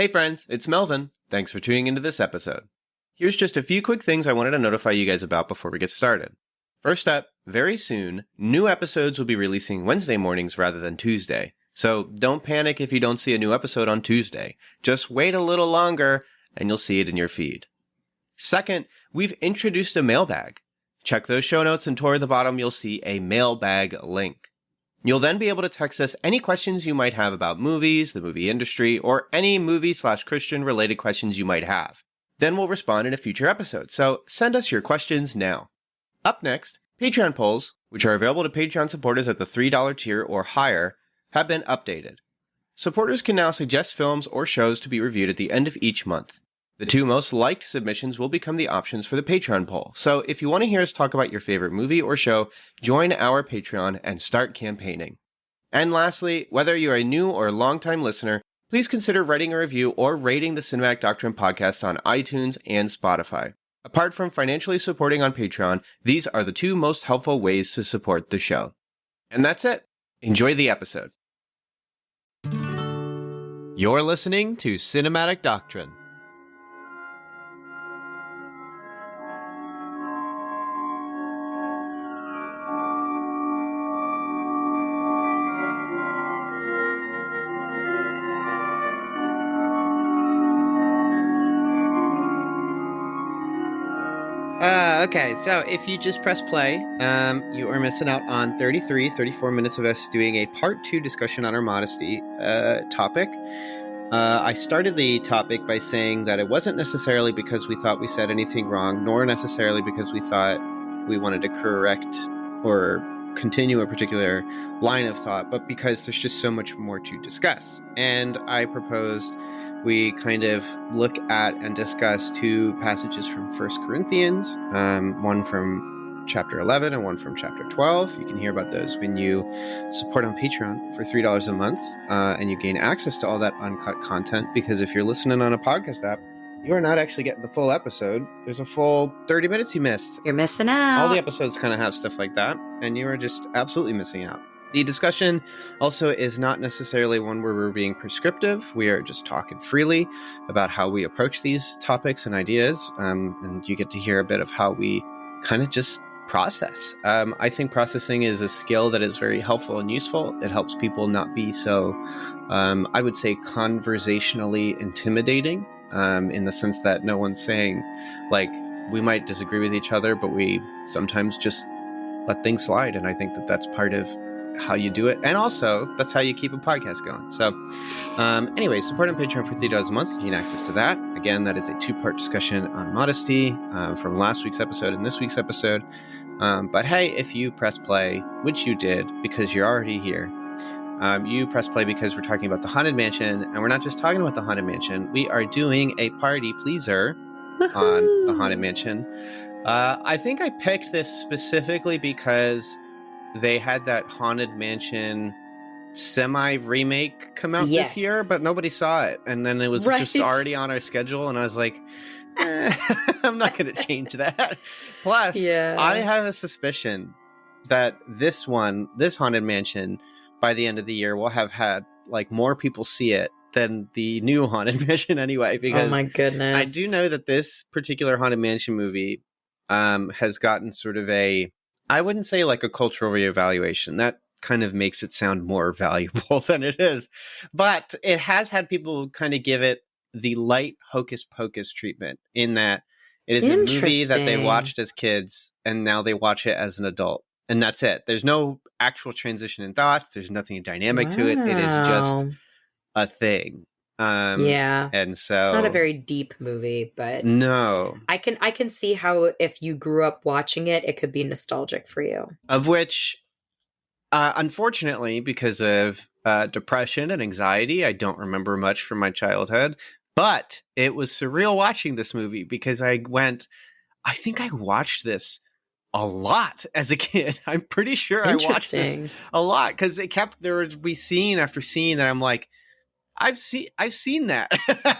Hey friends, it's Melvin. Thanks for tuning into this episode. Here's just a few quick things I wanted to notify you guys about before we get started. First up, very soon, new episodes will be releasing Wednesday mornings rather than Tuesday. So don't panic if you don't see a new episode on Tuesday. Just wait a little longer and you'll see it in your feed. Second, we've introduced a mailbag. Check those show notes and toward the bottom you'll see a mailbag link. You'll then be able to text us any questions you might have about movies, the movie industry, or any movie/Christian related questions you might have. Then we'll respond in a future episode, so send us your questions now. Up next, Patreon polls, which are available to Patreon supporters at the $3 tier or higher, have been updated. Supporters can now suggest films or shows to be reviewed at the end of each month. The two most liked submissions will become the options for the Patreon poll. So if you want to hear us talk about your favorite movie or show, join our Patreon and start campaigning. And lastly, whether you're a new or longtime listener, please consider writing a review or rating the Cinematic Doctrine podcast on iTunes and Spotify. Apart from financially supporting on Patreon, these are the two most helpful ways to support the show. And that's it. Enjoy the episode. You're listening to Cinematic Doctrine. Okay, so if you just press play, you are missing out on 34 minutes of us doing a part 2 discussion on our modesty topic. I started the topic by saying that it wasn't necessarily because we thought we said anything wrong, nor necessarily because we thought we wanted to correct or continue a particular line of thought, but because there's just so much more to discuss. And I proposed we kind of look at and discuss two passages from 1 Corinthians, one from chapter 11 and one from chapter 12. You can hear about those when you support on Patreon for $3 a month, and you gain access to all that uncut content, because if you're listening on a podcast app, you are not actually getting the full episode. There's a full 30 minutes you missed. You're missing out. All the episodes kind of have stuff like that, and you are just absolutely missing out. The discussion also is not necessarily one where we're being prescriptive. We are just talking freely about how we approach these topics and ideas, and you get to hear a bit of how we kind of just process. I think processing is a skill that is very helpful and useful. It helps people not be so, I would say, conversationally intimidating, in the sense that no one's saying, like, we might disagree with each other, but we sometimes just let things slide. And I think that that's part of how you do it, and also that's how you keep a podcast going. So anyway, support on Patreon for $3 a month. You gain access to that. Again, that is a 2-part discussion on modesty from last week's episode and this week's episode. But hey, if you press play, which you did because you're already here, you press play because we're talking about the Haunted Mansion, and we're not just talking about the Haunted Mansion. We are doing a party pleaser on the Haunted Mansion. I think I picked this specifically because they had that Haunted Mansion semi-remake come out this year, but nobody saw it. And then it was just already on our schedule, and I was like, I'm not going to change that. Plus, I have a suspicion that this Haunted Mansion, by the end of the year, will have had like more people see it than the new Haunted Mansion anyway. Because oh my goodness, I do know that this particular Haunted Mansion movie has gotten sort of I wouldn't say like a cultural reevaluation. That kind of makes it sound more valuable than it is. But it has had people kind of give it the light hocus pocus treatment, in that it is a movie that they watched as kids and now they watch it as an adult. And that's it. There's no actual transition in thoughts. There's nothing dynamic to it. It is just a thing. And so it's not a very deep movie, but no, I can see how if you grew up watching it, it could be nostalgic for you. Of which, unfortunately, because of depression and anxiety, I don't remember much from my childhood. But it was surreal watching this movie because I think I watched this a lot as a kid. I'm pretty sure I watched this a lot because there would be scene after scene that I'm like, I've seen that.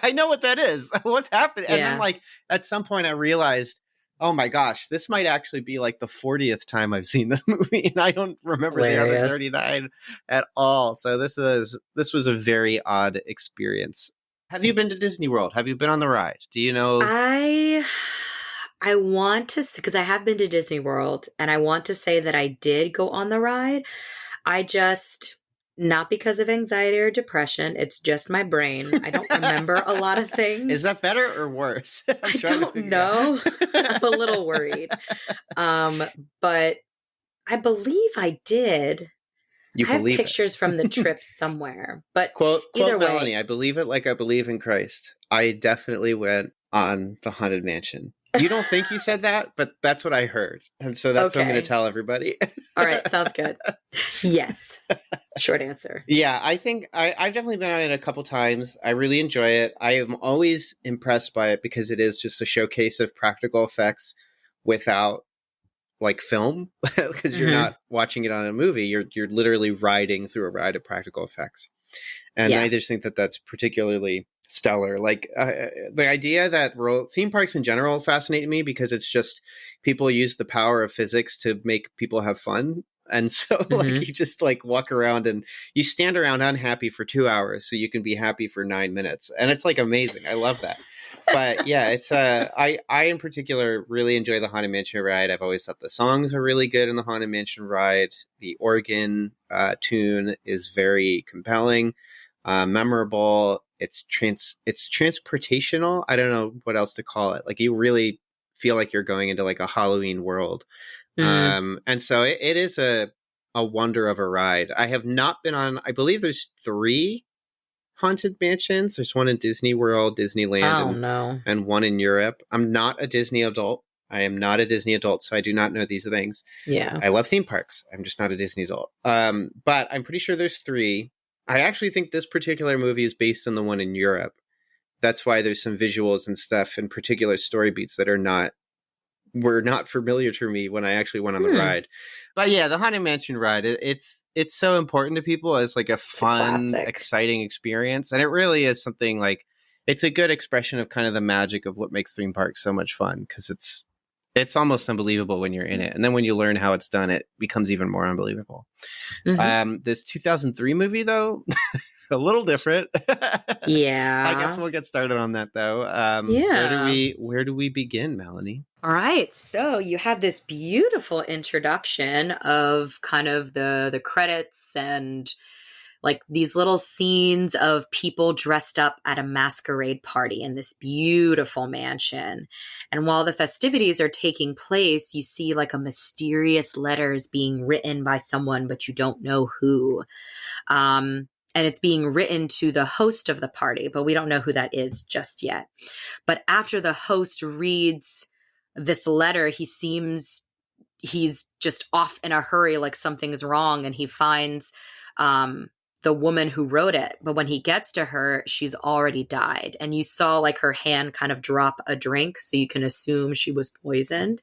I know what that is. What's happened? And then like at some point I realized, oh my gosh, this might actually be like the 40th time I've seen this movie, and I don't remember the other 39 at all. So this was a very odd experience. Have you been to Disney World? Have you been on the ride? Do you know? I want to, because I have been to Disney World, and I want to say that I did go on the ride. I just, not because of anxiety or depression, it's just my brain. I don't remember a lot of Is that things. better or worse? I'm I trying to don't figure know. I'm a out. little worried. But I believe I did. You I have believe it. pictures from the trip somewhere, but Quote either Melanie, way, I believe it like I believe in Christ. I definitely went on the Haunted Mansion. You don't think you said that, but that's what I heard. And so that's what I'm going to okay. tell everybody. All right, sounds good. Yes. Short answer. Yeah, I think I've definitely been on it a couple times. I really enjoy it. I am always impressed by it because it is just a showcase of practical effects without like film because you're Hmm. not watching it on a movie. You're literally riding through a ride of practical effects. And I Yeah. just think that that's particularly stellar. Like the idea that theme parks in general fascinate me because it's just people use the power of physics to make people have fun. And so like Hmm. you just like walk around and you stand around unhappy for 2 hours so you can be happy for 9 minutes. And it's like amazing. I love that. But yeah, it's I in particular really enjoy the Haunted Mansion ride. I've always thought the songs are really good in the Haunted Mansion ride. The organ tune is very compelling, memorable. It's transportational. I don't know what else to call it. Like you really feel like you're going into like a Halloween world. Mm. And so it is a wonder of a ride. I have not been on. I believe there's three haunted mansions. There's one in Disney World, Disneyland, Oh no. and one in Europe. I'm not a Disney adult. I am not a Disney adult, so I do not know these things. Yeah. I love theme parks. I'm just not a Disney adult. But I'm pretty sure there's three. I actually think this particular movie is based on the one in Europe. That's why there's some visuals and stuff and particular story beats that were not familiar to me when I actually went on the Hmm. ride. But yeah, the Haunted Mansion ride, it's so important to people as like a It's a fun, classic. exciting experience. And it really is something like it's a good expression of kind of the magic of what makes theme parks so much fun because it's almost unbelievable when you're in it. And then when you learn how it's done, it becomes even more unbelievable. Hmm. This 2003 movie though, a little different. I guess Yeah. we'll get started on that though. Yeah. Where do we begin, Melanie? All right. So you have this beautiful introduction of kind of the credits and like these little scenes of people dressed up at a masquerade party in this beautiful mansion. And while the festivities are taking place, you see like a mysterious letters being written by someone, but you don't know who. And it's being written to the host of the party, but we don't know who that is just yet. But after the host reads this letter, he's just off in a hurry, like something's wrong, and he finds um, the woman who wrote it. But when he gets to her, she's already died. And you saw like her hand kind of drop a drink, so you can assume she was poisoned.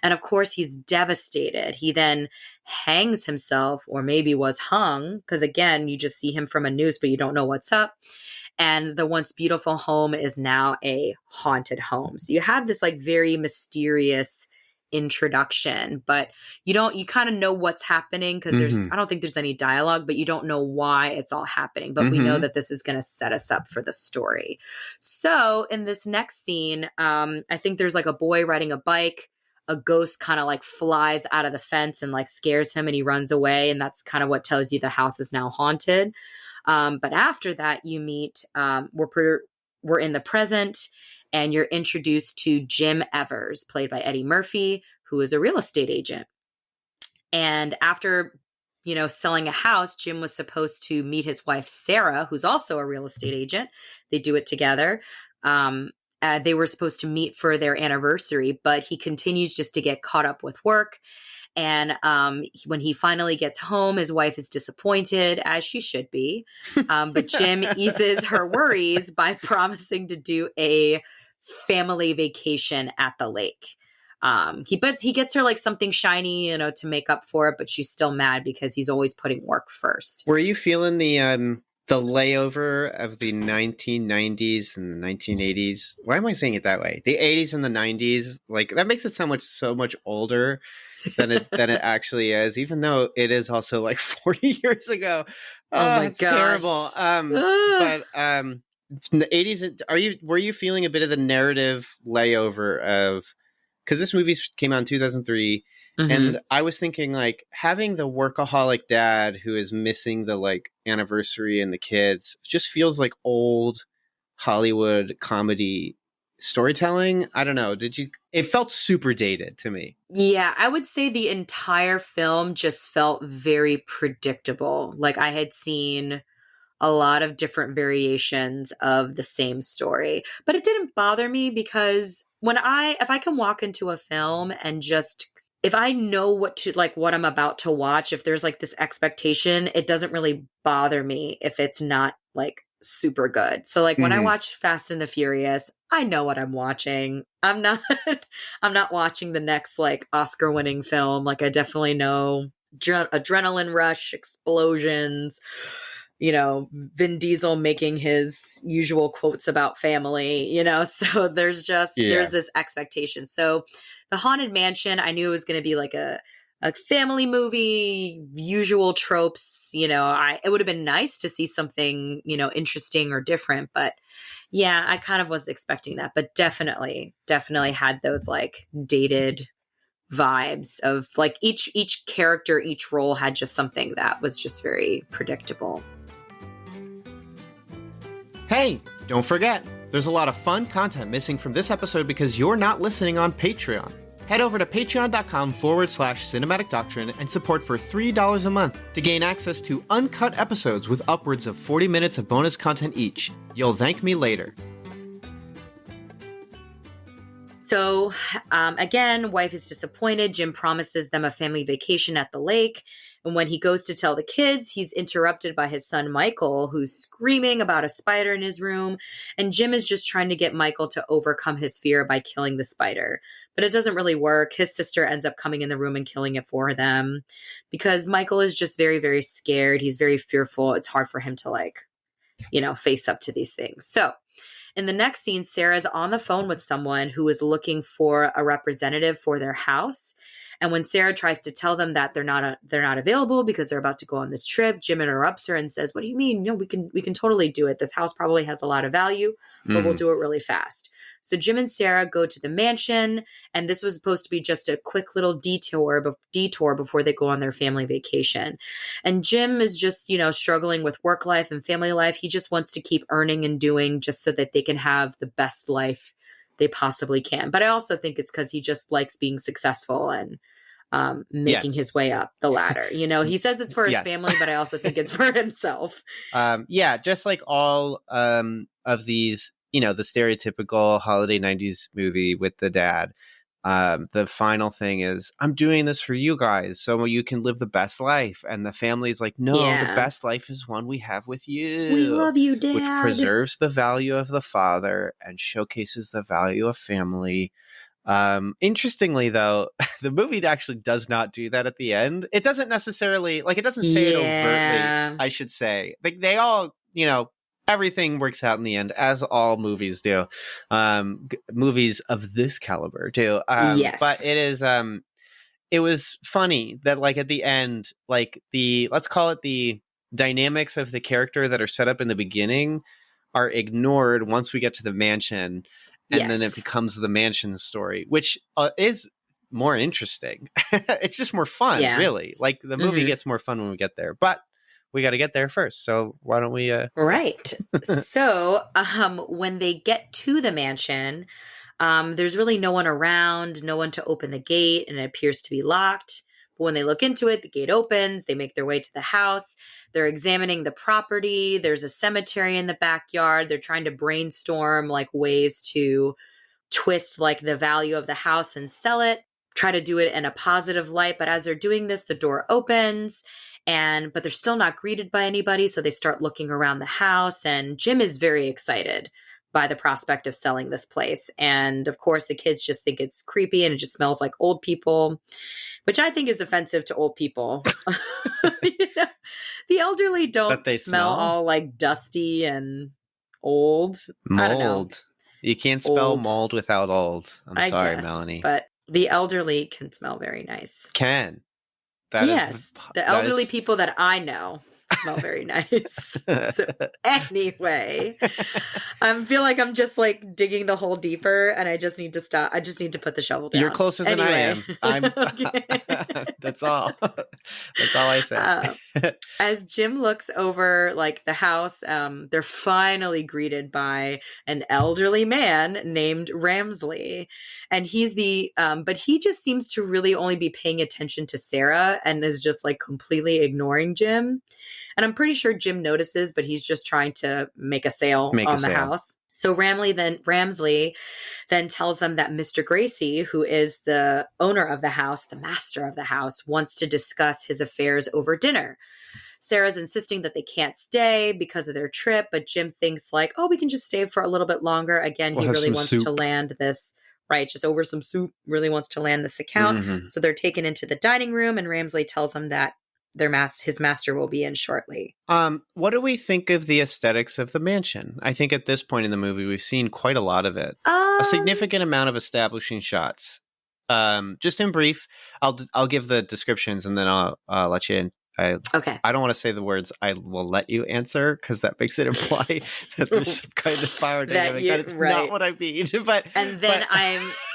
And of course, he's devastated. He then hangs himself, or maybe was hung, because again, you just see him from a noose, but you don't know what's up. And the once beautiful home is now a haunted home. So you have this like very mysterious introduction, but you kind of know what's happening because Mm-hmm. I don't think there's any dialogue, but you don't know why it's all happening. But we know Mm-hmm. that this is going to set us up for the story. So in this next scene, I think there's like a boy riding a bike. A ghost kind of like flies out of the fence and like scares him and he runs away. And that's kind of what tells you the house is now haunted. But after that, you meet, we're in the present and you're introduced to Jim Evers, played by Eddie Murphy, who is a real estate agent. And after, selling a house, Jim was supposed to meet his wife, Sarah, who's also a real estate agent. They do it together. They were supposed to meet for their anniversary, but he continues just to get caught up with work. And when he finally gets home, his wife is disappointed, as she should be. But Jim eases her worries by promising to do a family vacation at the lake. He gets her like something shiny, to make up for it, but she's still mad because he's always putting work first. Were you feeling the layover of the 1990s and the 1980s? Why am I saying it that way? The 80s and the 90s, like that makes it sound so much older than it actually is, even though it is also like 40 years ago. Oh Oh, my it's terrible. gosh. Ugh. But in the 80s, were you feeling a bit of the narrative layover of, because this movie came out in 2003, Mm-hmm. and I was thinking like having the workaholic dad who is missing the like anniversary and the kids just feels like old Hollywood comedy storytelling. I don't know. It felt super dated to me. Yeah, I would say the entire film just felt very predictable. Like I had seen a lot of different variations of the same story. But it didn't bother me because if I can walk into a film and just, if I know what I'm about to watch, if there's like this expectation, it doesn't really bother me if it's not like super good. So like when I Mm-hmm. watch Fast and the Furious, I know what I'm watching. I'm not I'm not watching the next like Oscar winning film. Like I definitely know adrenaline rush, explosions, Vin Diesel making his usual quotes about family, so there's Yeah. this expectation. So the Haunted Mansion, I knew it was going to be like a family movie, usual tropes, it would have been nice to see something, interesting or different, but yeah, I kind of was expecting that, but definitely had those like dated vibes of like each character, each role had just something that was just very predictable. Hey, don't forget, there's a lot of fun content missing from this episode because you're not listening on Patreon. Head over to patreon.com/cinematic doctrine and support for $3 a month to gain access to uncut episodes with upwards of 40 minutes of bonus content each. You'll thank me later. So, again, wife is disappointed. Jim promises them a family vacation at the lake. And when he goes to tell the kids, he's interrupted by his son, Michael, who's screaming about a spider in his room. And Jim is just trying to get Michael to overcome his fear by killing the spider. But it doesn't really work. His sister ends up coming in the room and killing it for them because Michael is just very, very scared. He's very fearful. It's hard for him to face up to these things. So, in the next scene, Sarah's on the phone with someone who is looking for a representative for their house. And when Sarah tries to tell them that they're not available because they're about to go on this trip, Jim interrupts her and says, "What do you mean? No, we can totally do it. This house probably has a lot of value, but we'll do it really fast." So Jim and Sarah go to the mansion, and this was supposed to be just a quick little detour before they go on their family vacation. And Jim is just, struggling with work life and family life. He just wants to keep earning and doing just so that they can have the best life they possibly can. But I also think it's because he just likes being successful and making his way up the ladder. He says it's for his family, but I also think it's for himself. Just like all of these, the stereotypical holiday 90s movie with the dad. The final thing is, I'm doing this for you guys so you can live the best life. And the family's like, no, the best life is one we have with you. We love you, Dad. Which preserves the value of the father and showcases the value of family. Interestingly, though, the movie actually does not do that at the end. It doesn't necessarily, it doesn't say it overtly, I should say. Like, they all, everything works out in the end, as all movies do. Movies of this caliber do. Yes. But it was funny that, at the end, let's call it the dynamics of the character that are set up in the beginning are ignored once we get to the mansion. And then it becomes the mansion story, which is more interesting. It's just more fun, really. Like, the movie gets more fun when we get there. But we got to get there first. So why don't we... Right. So when they get to the mansion, there's really no one around, no one to open the gate, and it appears to be locked. But when they look into it, the gate opens. They make their way to the house. They're examining the property. There's a cemetery in the backyard. They're trying to brainstorm ways to twist the value of the house and sell it, try to do it in a positive light. But as they're doing this, the door opens but they're still not greeted by anybody. So they start looking around the house, and Jim is very excited by the prospect of selling this place. And of course, the kids just think it's creepy and it just smells like old people, which I think is offensive to old people. The elderly don't smell all dusty and old. Mold. I don't know. You can't spell mold without old. I sorry, guess, Melanie. But the elderly can smell very nice. The elderly people that I know smell very nice. So anyway, I feel like I'm just like digging the hole deeper and I just need to stop. I just need to put the shovel down. You're closer than I am. I'm that's all. That's all I say. As Jim looks over like the house, they're finally greeted by an elderly man named Ramsley. And he's but he just seems to really only be paying attention to Sarah and is just like completely ignoring Jim. And I'm pretty sure Jim notices, but he's just trying to make a sale on the house. So Ramsley then tells them that Mr. Gracie, who is the owner of the house, the master of the house, wants to discuss his affairs over dinner. Sarah's insisting that they can't stay because of their trip, but Jim thinks like, oh, we can just stay for a little bit longer. Again, he really wants to land this, right, just over some soup, really wants to land this account. Mm-hmm. So they're taken into the dining room and Ramsley tells them that his master will be in shortly. What do we think of the aesthetics of the mansion? I think at this point in the movie, we've seen quite a lot of it. A significant amount of establishing shots. Just in brief, I'll give the descriptions and then I'll let you in. Okay. I don't want to say the words "I will let you answer" because that makes it imply that there's some kind of power dynamic. That is not what I mean. But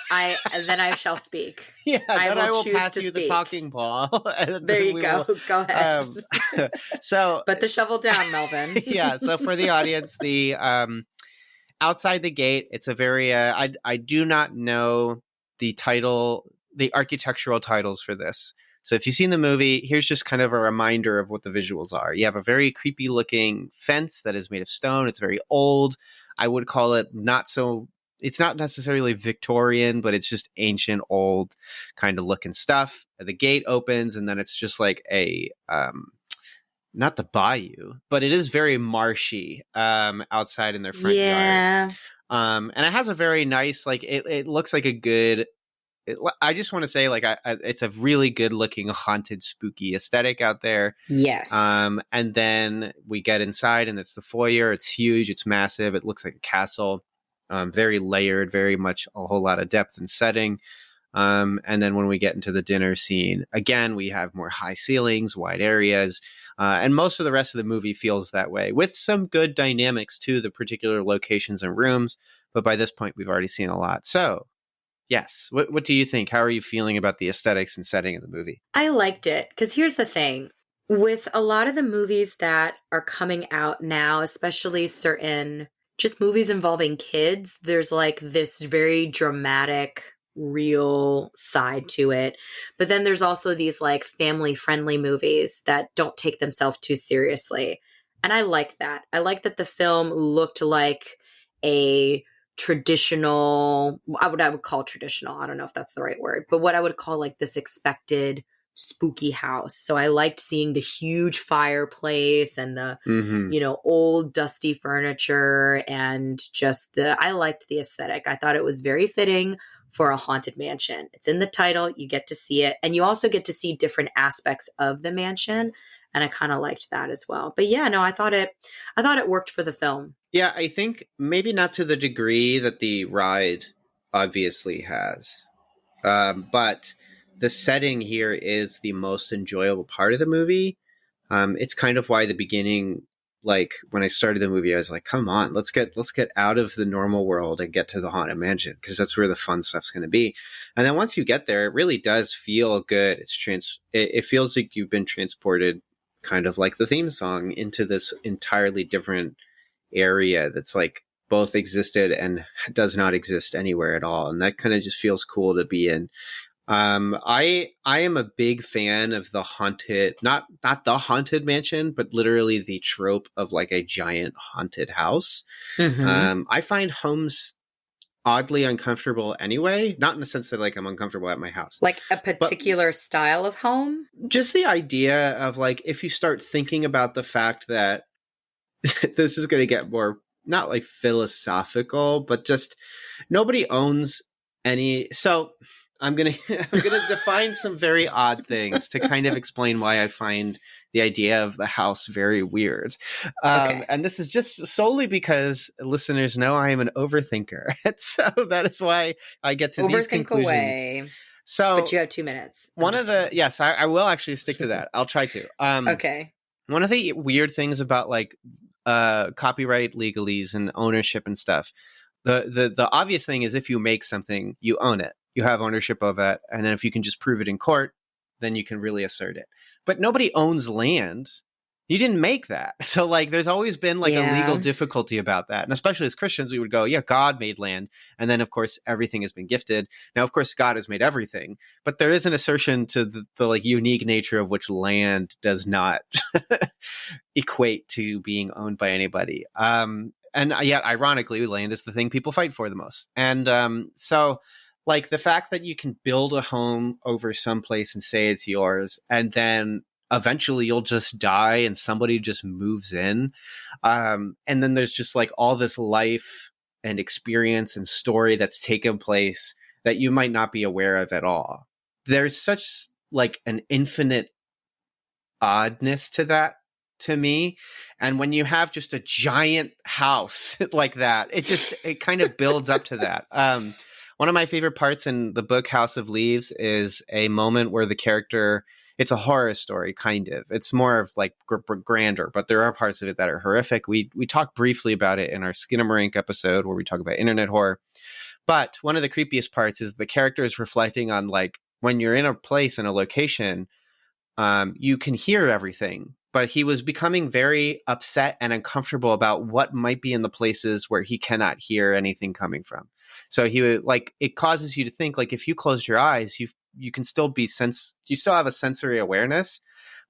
I shall speak. Yeah, then I will pass you the talking ball. There you go. Go ahead. Put the shovel down, Melvin. Yeah. So for the audience, the outside the gate, it's a very. I do not know the architectural titles for this. So if you've seen the movie, here's just kind of a reminder of what the visuals are. You have a very creepy looking fence that is made of stone. It's very old. I would call it it's not necessarily Victorian, but it's just ancient, old kind of looking stuff. The gate opens and then it's just like not the bayou, but it is very marshy outside in their front yard. And it has a very nice, like it looks like a good, I just want to say, like, it's a really good looking, haunted, spooky aesthetic out there. Yes. And then we get inside, and it's the foyer. It's huge. It's massive. It looks like a castle. Very layered. Very much a whole lot of depth and setting. And then when we get into the dinner scene, again, we have more high ceilings, wide areas. And most of the rest of the movie feels that way, with some good dynamics to the particular locations and rooms. But by this point, we've already seen a lot. So. Yes. What do you think? How are you feeling about the aesthetics and setting of the movie? I liked it because here's the thing. With a lot of the movies that are coming out now, especially certain just movies involving kids, there's like this very dramatic, real side to it. But then there's also these like family-friendly movies that don't take themselves too seriously. And I like that. I like that the film looked like a traditional, I would call traditional. I don't know if that's the right word, but what I would call like this expected spooky house. So I liked seeing the huge fireplace and the, old dusty furniture and just I liked the aesthetic. I thought it was very fitting for a haunted mansion. It's in the title. You get to see it. And you also get to see different aspects of the mansion. And I kind of liked that as well. But yeah, no, I thought it worked for the film. Yeah, I think maybe not to the degree that the ride obviously has. But the setting here is the most enjoyable part of the movie. It's kind of why the beginning, like when I started the movie, I was like, come on, let's get out of the normal world and get to the haunted mansion, because that's where the fun stuff's going to be. And then once you get there, it really does feel good. It feels like you've been transported, kind of like the theme song, into this entirely different area that's like both existed and does not exist anywhere at all. And that kind of just feels cool to be in. I am a big fan of the haunted, not the haunted mansion, but literally the trope of like a giant haunted house. Mm-hmm. I find homes oddly uncomfortable anyway, not in the sense that like I'm uncomfortable at my house, like a particular style of home. Just the idea of like, if you start thinking about the fact that this is going to get more, not like philosophical, but just nobody owns any. So I'm going to define some very odd things to kind of explain why I find the idea of the house very weird. Okay. And this is just solely because listeners know I am an overthinker. So that is why I get to these conclusions. Away. So, but you have 2 minutes. Yes, I will actually stick to that. I'll try to. Okay. One of the weird things about like copyright legalese and ownership and stuff, the obvious thing is if you make something, you own it. You have ownership of it. And then if you can just prove it in court, then you can really assert it. But nobody owns land. You didn't make that. So like there's always been like a legal difficulty about that. And especially as Christians, we would go, yeah, God made land. And then of course everything has been gifted. Now, of course, God has made everything, but there is an assertion to the like unique nature of which land does not equate to being owned by anybody. And yet ironically, land is the thing people fight for the most. And so like the fact that you can build a home over someplace and say it's yours, and then eventually you'll just die and somebody just moves in. And then there's just like all this life and experience and story that's taken place that you might not be aware of at all. There's such like an infinite oddness to that to me. And when you have just a giant house like that, it kind of builds up to that. One of my favorite parts in the book House of Leaves is a moment where the character, it's a horror story, kind of. It's more of like grander, but there are parts of it that are horrific. We talked briefly about it in our Skinamarink episode where we talk about internet horror. But one of the creepiest parts is the character is reflecting on like when you're in a place, in a location, you can hear everything. But he was becoming very upset and uncomfortable about what might be in the places where he cannot hear anything coming from. So he would like, it causes you to think like if you close your eyes, you can still you still have a sensory awareness,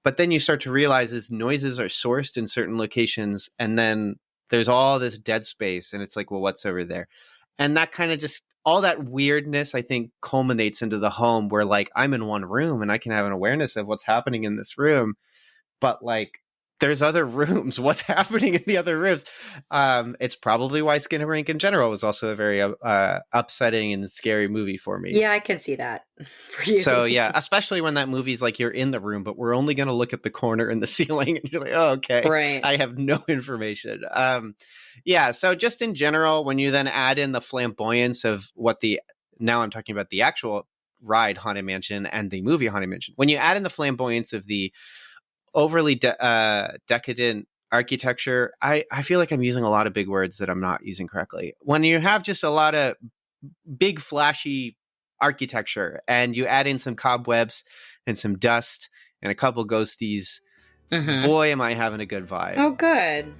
but then you start to realize as noises are sourced in certain locations, and then there's all this dead space, and it's like, well, what's over there? And that kind of just, all that weirdness, I think, culminates into the home where like I'm in one room and I can have an awareness of what's happening in this room, but like there's other rooms. What's happening in the other rooms? It's probably why Skinamarink in general was also a very upsetting and scary movie for me. Yeah, I can see that for you. So yeah, especially when that movie's like you're in the room, but we're only going to look at the corner in the ceiling, and you're like, oh, okay, right. I have no information. Yeah, so just in general, when you then add in the flamboyance of now I'm talking about the actual ride Haunted Mansion and the movie Haunted Mansion. When you add in the flamboyance of the overly decadent architecture, I feel like I'm using a lot of big words that I'm not using correctly. When you have just a lot of big flashy architecture and you add in some cobwebs and some dust and a couple ghosties, boy, am I having a good vibe. Oh, good.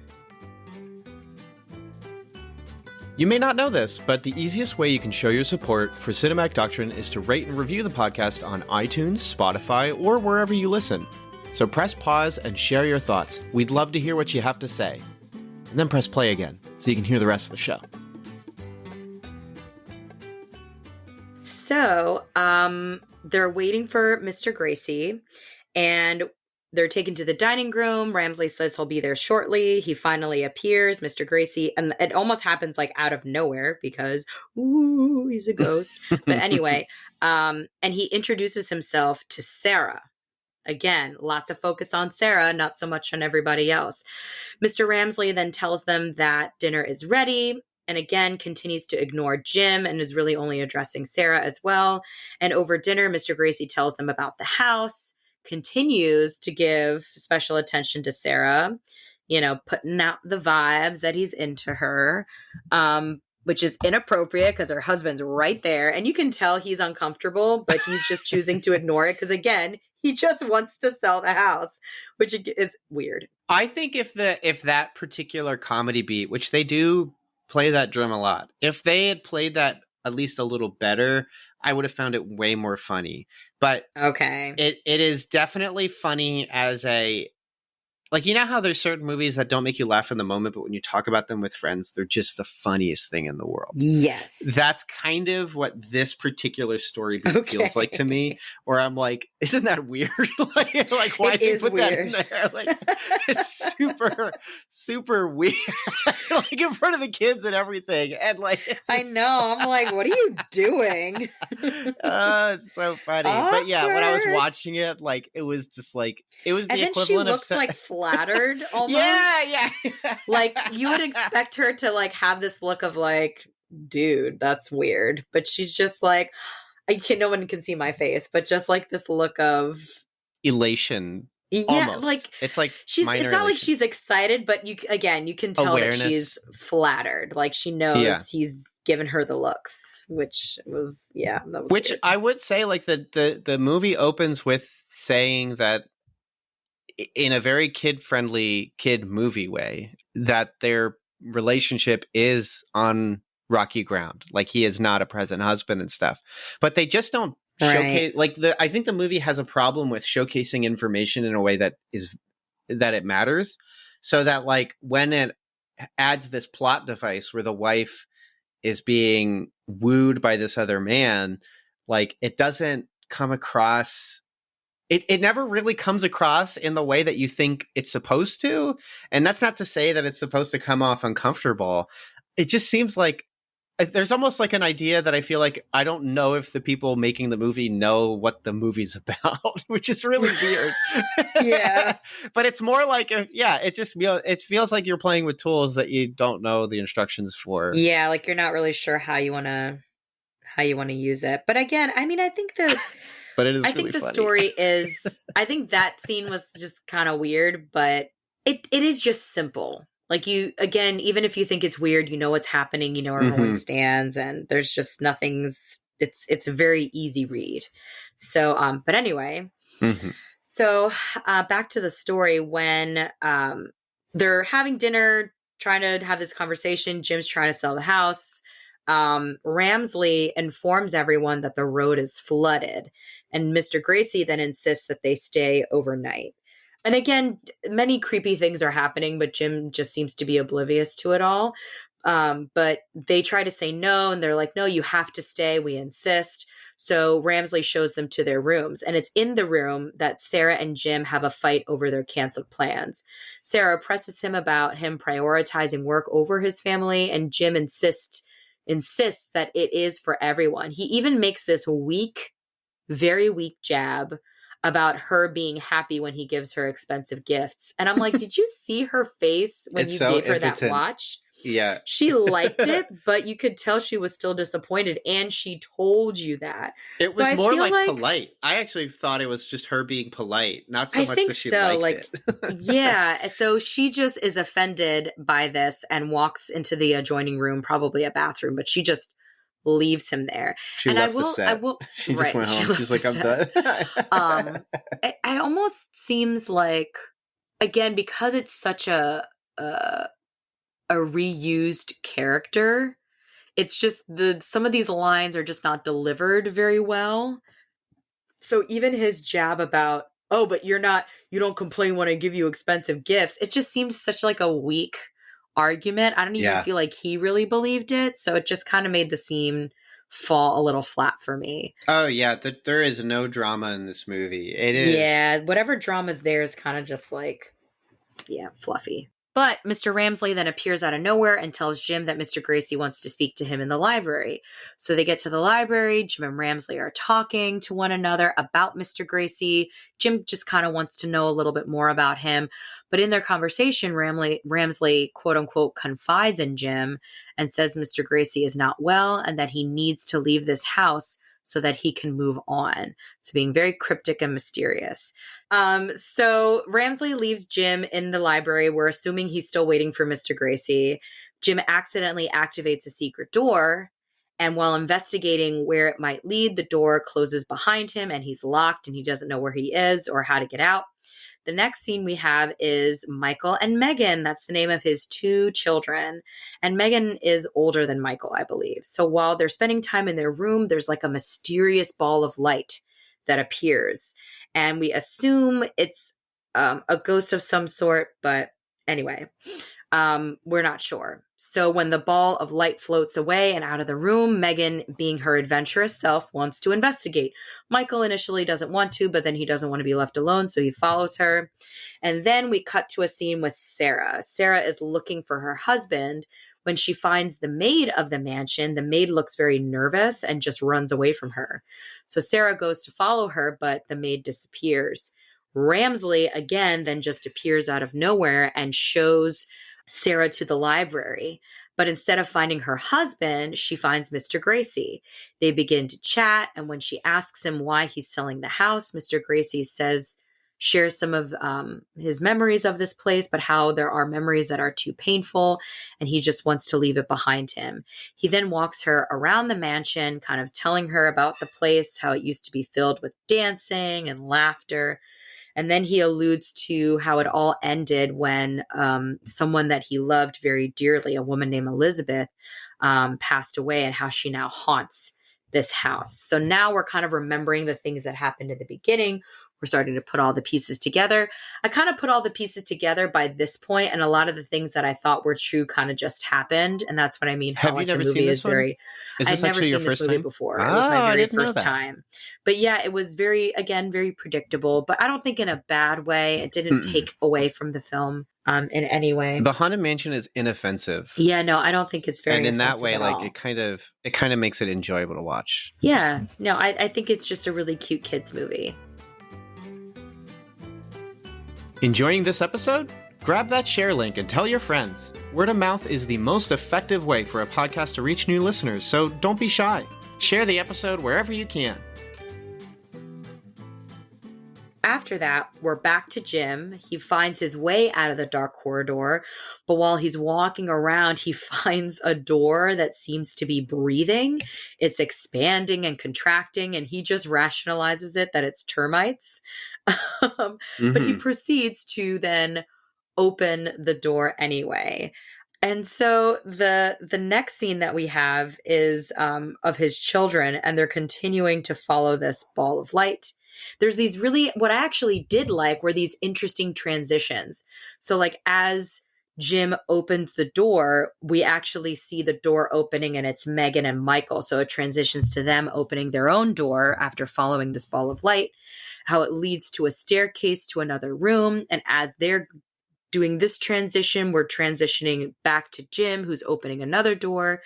You may not know this, but the easiest way you can show your support for Cinematic Doctrine is to rate and review the podcast on iTunes, Spotify, or wherever you listen. So press pause and share your thoughts. We'd love to hear what you have to say. And then press play again so you can hear the rest of the show. So, they're waiting for Mr. Gracie, and they're taken to the dining room. Ramsley says he'll be there shortly. He finally appears, Mr. Gracie, and it almost happens like out of nowhere because, ooh, he's a ghost. But anyway, and he introduces himself to Sarah. Again, lots of focus on Sarah, not so much on everybody else. Mr. Ramsley then tells them that dinner is ready, and again continues to ignore Jim and is really only addressing Sarah as well. And over dinner, Mr. Gracie tells them about the house, continues to give special attention to Sarah, putting out the vibes that he's into her, which is inappropriate because her husband's right there. And you can tell he's uncomfortable, but he's just choosing to ignore it because, again, he just wants to sell the house, which is weird. I think if that particular comedy beat, which they do play that drum a lot, if they had played that at least a little better, I would have found it way more funny. But okay, it is definitely funny as a, like, you know how there's certain movies that don't make you laugh in the moment, but when you talk about them with friends, they're just the funniest thing in the world. Yes. That's kind of what this particular story feels like to me, where I'm like, isn't that weird? like why did you put that in there? Like, it's super, super weird. Like in front of the kids and everything. And like, just, I know. I'm like, what are you doing? It's so funny. Awkward. But yeah, when I was watching it, like, it was just like, it was the equivalent of... And then she looks like flattered almost. Yeah. Like you would expect her to like have this look of like, dude, that's weird. But she's just like, no one can see my face, but just like this look of elation. Yeah, Almost. like It's like it's minor not like elation. she's excited, but you can tell that she's Awareness. flattered. Like she Yeah. knows he's given her the looks, which was, yeah, that was Which weird. I would say, like, the movie opens with saying that in a very kid-friendly kid movie way, that their relationship is on rocky ground. Like, he is not a present husband and stuff. But they just don't Right. showcase, like, I think the movie has a problem with showcasing information in a way that it matters. So that, like, when it adds this plot device where the wife is being wooed by this other man, like, it doesn't come across, it never really comes across in the way that you think it's supposed to. And that's not to say that it's supposed to come off uncomfortable. It just seems like there's almost like an idea that I feel like I don't know if the people making the movie know what the movie's about, which is really weird. Yeah. But it's more like, it feels like you're playing with tools that you don't know the instructions for. Yeah, like you're not really sure how you want to use it. But again, I mean, But it I is really think the funny. story is, I think that scene was just kind of weird, but it is just simple. Like again, even if you think it's weird, you know what's happening, you know where everyone stands, and there's just it's a very easy read. So, but anyway, Mm-hmm. so back to the story when they're having dinner, trying to have this conversation. Jim's trying to sell the house. Ramsley informs everyone that the road is flooded, and Mr. Gracie then insists that they stay overnight. And again, many creepy things are happening, but Jim just seems to be oblivious to it all. But they try to say no, and they're like, no, you have to stay. We insist. So Ramsley shows them to their rooms, and it's in the room that Sarah and Jim have a fight over their canceled plans. Sarah presses him about him prioritizing work over his family, and Jim insists that it is for everyone. He even makes this very weak jab about her being happy when he gives her expensive gifts. And I'm like, did you see her face when It's you so gave her that impotent. watch? Yeah. She liked it, but you could tell she was still disappointed, and she told you that. It So was I more feel like like, polite. I actually thought it was just her being polite, not so I much think that she so. liked Like, it. yeah. So she just is offended by this and walks into the adjoining room, probably a bathroom, but she just leaves him there. She And left the I set. will, She just right. went She home. She's left the like, I'm set. done. I almost seems like, again, because it's such a, a reused character, it's just some of these lines are just not delivered very well. So even his jab about, oh, but you don't complain when I give you expensive gifts, it just seems such like a weak argument. I don't even Yeah. feel like he really believed it. So it just kind of made the scene fall a little flat for me. Oh, yeah. There is no drama in this movie. It is. Yeah, whatever drama's there is kind of just like, yeah, fluffy. But Mr. Ramsley then appears out of nowhere and tells Jim that Mr. Gracie wants to speak to him in the library. So they get to the library. Jim and Ramsley are talking to one another about Mr. Gracie. Jim just kind of wants to know a little bit more about him. But in their conversation, Ramsley, quote unquote, confides in Jim and says Mr. Gracie is not well and that he needs to leave this house so that he can move on. So being very cryptic and mysterious. So Ramsley leaves Jim in the library. We're assuming he's still waiting for Mr. Gracie. Jim accidentally activates a secret door, and while investigating where it might lead, the door closes behind him and he's locked and he doesn't know where he is or how to get out. The next scene we have is Michael and Megan. That's the name of his two children. And Megan is older than Michael, I believe. So while they're spending time in their room, there's like a mysterious ball of light that appears. And we assume it's a ghost of some sort, but anyway, we're not sure. So when the ball of light floats away and out of the room, Megan, being her adventurous self, wants to investigate. Michael initially doesn't want to, but then he doesn't want to be left alone, so he follows her. And then we cut to a scene with Sarah. Sarah is looking for her husband. When she finds the maid of the mansion, the maid looks very nervous and just runs away from her. So Sarah goes to follow her, but the maid disappears. Ramsley, again, then just appears out of nowhere and shows Sarah to the library. But instead of finding her husband, she finds Mr. Gracie. They begin to chat, and when she asks him why he's selling the house, Mr. Gracie says shares some of his memories of this place, but how there are memories that are too painful and he just wants to leave it behind him. He then walks her around the mansion, kind of telling her about the place, how it used to be filled with dancing and laughter. And then he alludes to how it all ended when someone that he loved very dearly, a woman named Elizabeth, passed away, and how she now haunts this house. So now we're kind of remembering the things that happened in the beginning. We're starting to put all the pieces together. I kind of put all the pieces together by this point, and a lot of the things that I thought were true kind of just happened. And that's what I mean. How Have you like the never movie seen this is one? very. Is I'd this never actually your seen this first movie time? before. Oh, It was my I very didn't know first that. time. But yeah, it was very predictable. But I don't think in a bad way. It didn't take away from the film in any way. The Haunted Mansion is inoffensive. Yeah, no, I don't think it's very. And in that offensive way, at like all. it kind of makes it enjoyable to watch. Yeah, no, I think it's just a really cute kids movie. Enjoying this episode? Grab that share link and tell your friends. Word of mouth is the most effective way for a podcast to reach new listeners, so don't be shy. Share the episode wherever you can. After that, we're back to Jim. He finds his way out of the dark corridor, but while he's walking around, he finds a door that seems to be breathing. It's expanding and contracting, and he just rationalizes it that it's termites. But he proceeds to then open the door anyway. And so the next scene that we have is of his children, and they're continuing to follow this ball of light. There's these really, what I actually did like were these interesting transitions. So like as Jim opens the door, we actually see the door opening, and it's Megan and Michael. So it transitions to them opening their own door after following this ball of light, how it leads to a staircase to another room. And as they're doing this transition, we're transitioning back to Jim, who's opening another door,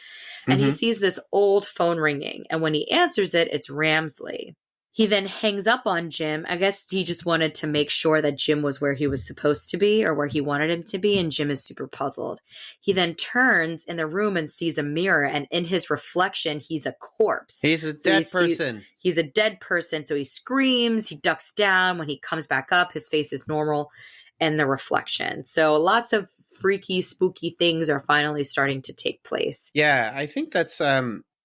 and he sees this old phone ringing. And when he answers it, it's Ramsley. He then hangs up on Jim. I guess he just wanted to make sure that Jim was where he was supposed to be, or where he wanted him to be, and Jim is super puzzled. He then turns in the room and sees a mirror, and in his reflection, he's a corpse. He's a dead person. He's a dead person, so he screams, he ducks down. When he comes back up, his face is normal in the reflection. So lots of freaky, spooky things are finally starting to take place. Yeah, I think that's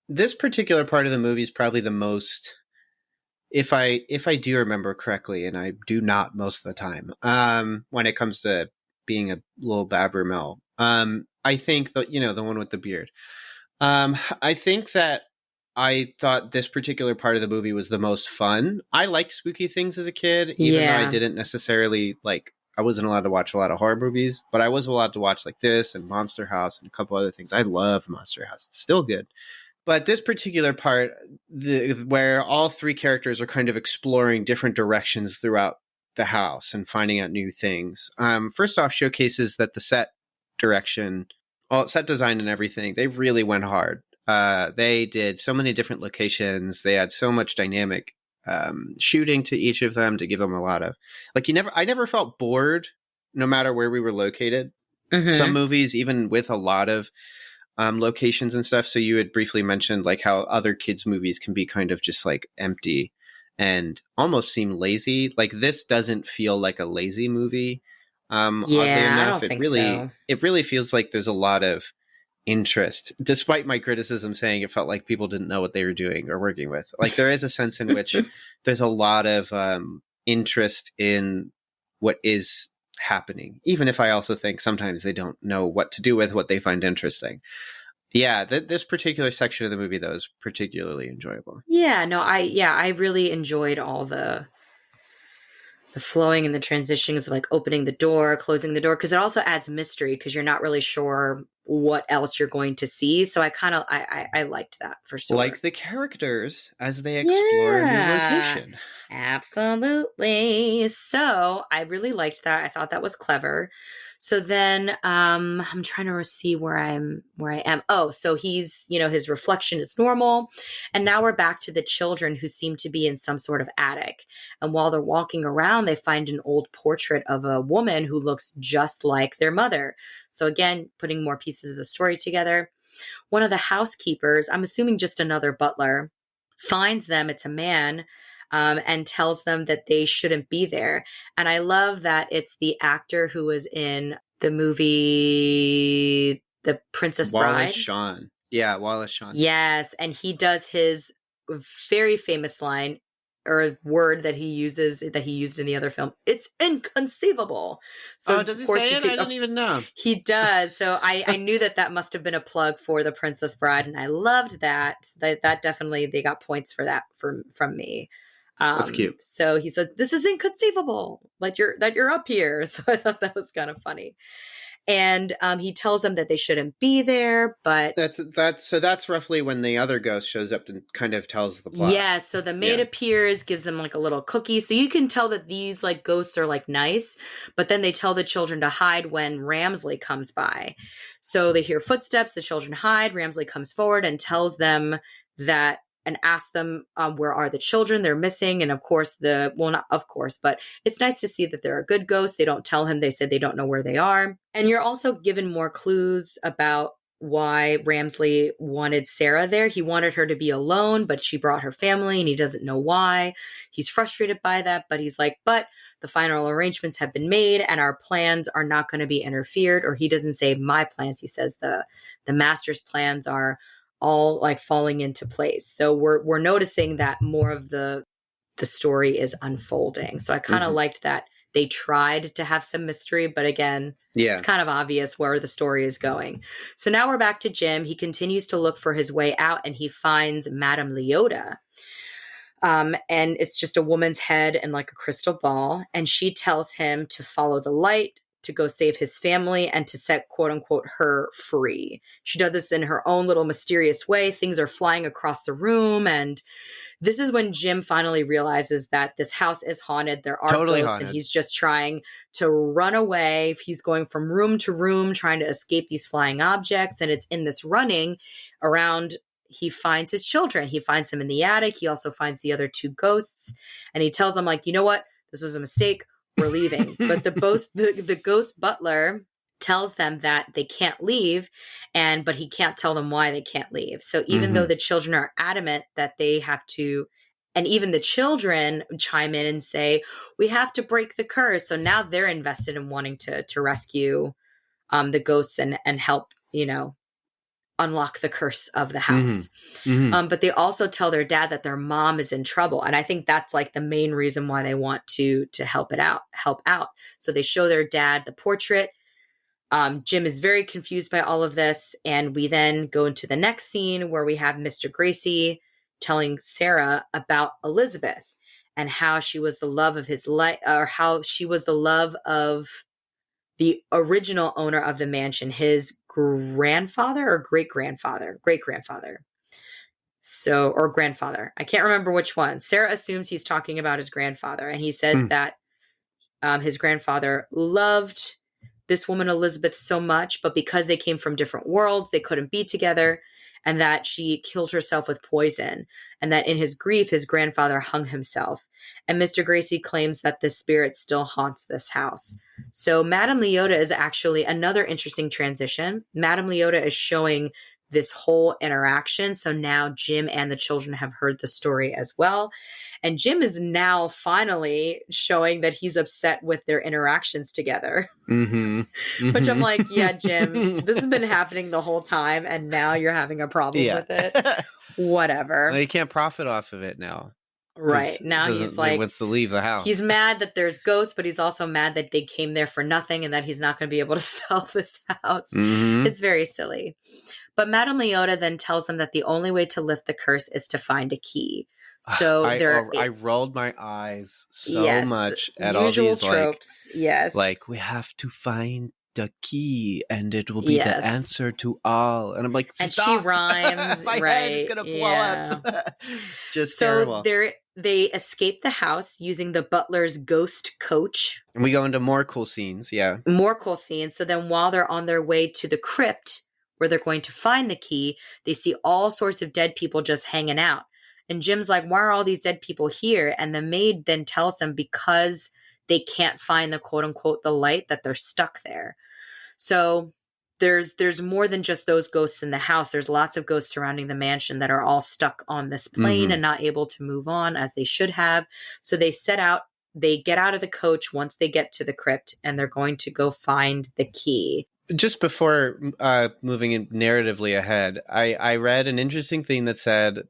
this particular part of the movie is probably the most, if I do remember correctly, and I do not most of the time, when it comes to being a little Babbermel. I think that, the one with the beard. I think that I thought this particular part of the movie was the most fun. I liked spooky things as a kid, even though I didn't necessarily I wasn't allowed to watch a lot of horror movies, but I was allowed to watch like this and Monster House and a couple other things. I love Monster House. It's still good. But this particular part, where all three characters are kind of exploring different directions throughout the house and finding out new things, first off, showcases that the set direction, set design and everything, they really went hard. They did so many different locations. They had so much dynamic shooting to each of them to give them a lot of, I never felt bored no matter where we were located. Some movies, even with a lot of locations and stuff. So you had briefly mentioned how other kids movies can be kind of just empty and almost seem lazy. This doesn't feel like a lazy movie. Oddly enough, I don't think so. It really feels like there's a lot of interest, despite my criticism saying it felt like people didn't know what they were doing or working with. There is a sense in which there's a lot of interest in what is happening, even if I also think sometimes they don't know what to do with what they find interesting. Yeah, this particular section of the movie, though, is particularly enjoyable. Yeah, no, I really enjoyed all the flowing and the transitions of opening the door, closing the door, because it also adds mystery because you're not really sure what else you're going to see. So I liked that for sure. Like the characters as they explore a new location. Absolutely. So I really liked that. I thought that was clever. So then I'm trying to see where I am. Oh, so he's, his reflection is normal. And now we're back to the children who seem to be in some sort of attic. And while they're walking around, they find an old portrait of a woman who looks just like their mother. So again, putting more pieces of the story together. One of the housekeepers, I'm assuming just another butler, finds them. It's a man. and tells them that they shouldn't be there. And I love that it's the actor who was in the movie The Princess Wallace Bride. Shawn. Yeah, Wallace Shawn. Yes, and he does his very famous line or word that he used in the other film. It's inconceivable. So Does he of course say it? I didn't even know. He does. So I knew that must have been a plug for The Princess Bride, and I loved that. That definitely, they got points for that from me. That's cute. So he said, "This is inconceivable. Like you're up here." So I thought that was kind of funny. And he tells them that they shouldn't be there, but that's roughly when the other ghost shows up and kind of tells the plot. Yeah, so the maid appears, gives them like a little cookie. So you can tell that these like ghosts are like nice, but then they tell the children to hide when Ramsley comes by. So they hear footsteps, the children hide, Ramsley comes forward and tells them that and asks them where are the children, they're missing. And of course not of course, but it's nice to see that they're a good ghost. They don't tell him, they said they don't know where they are. And you're also given more clues about why Ramsley wanted Sarah there. He wanted her to be alone, but she brought her family and he doesn't know why. He's frustrated by that, but he's like, but the final arrangements have been made and our plans are not going to be interfered. Or he doesn't say my plans. He says the master's plans are all like falling into place. So we're noticing that more of the story is unfolding. So I kind of liked that they tried to have some mystery, but again, it's kind of obvious where the story is going. So now we're back to Jim. He continues to look for his way out and he finds Madame Leota. And it's just a woman's head and like a crystal ball. And she tells him to follow the light, to go save his family, and to set, quote unquote, her free. She does this in her own little mysterious way. Things are flying across the room. And this is when Jim finally realizes that this house is haunted. There are totally ghosts, haunted. And he's just trying to run away. He's going from room to room, trying to escape these flying objects. And it's in this running around, he finds his children. He finds them in the attic. He also finds the other two ghosts. And he tells them, like, you know what? This was a mistake. We're leaving. But the ghost butler tells them that they can't leave, but he can't tell them why they can't leave. So even though the children are adamant that they have to, and even the children chime in and say, we have to break the curse. So now they're invested in wanting to rescue the ghosts and help, unlock the curse of the house. But they also tell their dad that their mom is in trouble. And I think that's like the main reason why they want to help out. So they show their dad the portrait. Jim is very confused by all of this. And we then go into the next scene where we have Mr. Gracie telling Sarah about Elizabeth and how she was the love of his life, or how she was the love of the original owner of the mansion, his grandfather or great-grandfather. So, or grandfather. I can't remember which one. Sarah assumes he's talking about his grandfather. And he says that his grandfather loved this woman, Elizabeth, so much, but because they came from different worlds, they couldn't be together, and that she killed herself with poison, and that in his grief, his grandfather hung himself. And Mr. Gracie claims that the spirit still haunts this house. So Madame Leota is actually another interesting transition. Madame Leota is showing this whole interaction. So now Jim and the children have heard the story as well. And Jim is now finally showing that he's upset with their interactions together. Which I'm like, yeah, Jim, this has been happening the whole time. And now you're having a problem with it. Whatever. Well, you can't profit off of it now. Right. Now he's like, he wants to leave the house. He's mad that there's ghosts, but he's also mad that they came there for nothing and that he's not going to be able to sell this house. It's very silly. But Madame Leota then tells them that the only way to lift the curse is to find a key. So I rolled my eyes so much at all these tropes. Like we have to find the key and it will be the answer to all. And I'm like, stop. And she rhymes. My head is gonna blow up. Just so terrible. They escape the house using the butler's ghost coach. And we go into more cool scenes. Yeah. More cool scenes. So then while they're on their way to the crypt where they're going to find the key, they see all sorts of dead people just hanging out. And Jim's like, why are all these dead people here? And the maid then tells them because they can't find the quote unquote the light, that they're stuck there. So there's more than just those ghosts in the house. There's lots of ghosts surrounding the mansion that are all stuck on this plane and not able to move on as they should have. So they get out of the coach once they get to the crypt, and they're going to go find the key. Just before moving in narratively ahead, I read an interesting thing that said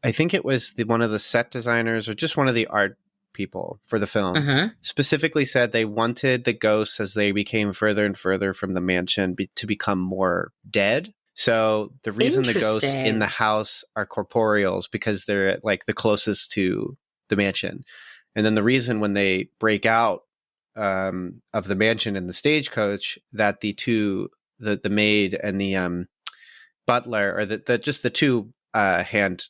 I think it was one of the set designers or just one of the art people for the film specifically said they wanted the ghosts, as they became further and further from the mansion, to become more dead. So the reason the ghosts in the house are corporeals because they're like the closest to the mansion. And then the reason when they break out of the mansion in the stagecoach, that the maid and the butler, or just the two hand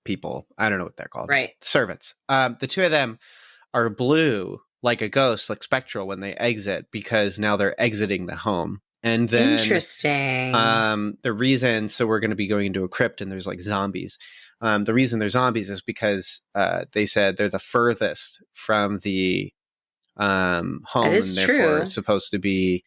people, I don't know what they're called, right? Servants. The two of them are blue, like a ghost, like spectral, when they exit, because now they're exiting the home. And then interesting. The reason, so we're going to be going into a crypt and there's like zombies. The reason they're zombies is because they said they're the furthest from the home, and therefore supposed to be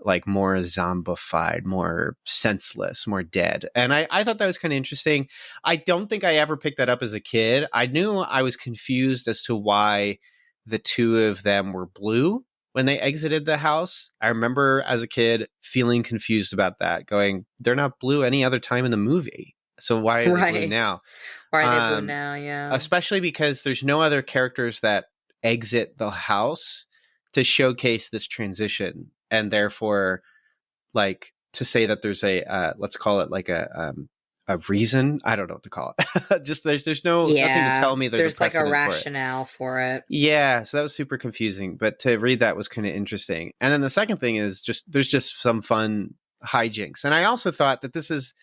like more zombified, more senseless, more dead. And I thought that was kind of interesting. I don't think I ever picked that up as a kid. I knew I was confused as to why the two of them were blue when they exited the house. I remember as a kid feeling confused about that, going, they're not blue any other time in the movie. So why are they blue now? Why are they blue now? Yeah. Especially because there's no other characters that exit the house to showcase this transition. And therefore, like, to say that there's a, let's call it like a reason. I don't know what to call it. Just there's nothing to tell me there's a like a rationale for it. Yeah. So that was super confusing. But to read that was kind of interesting. And then the second thing is there's just some fun hijinks. And I also thought that this is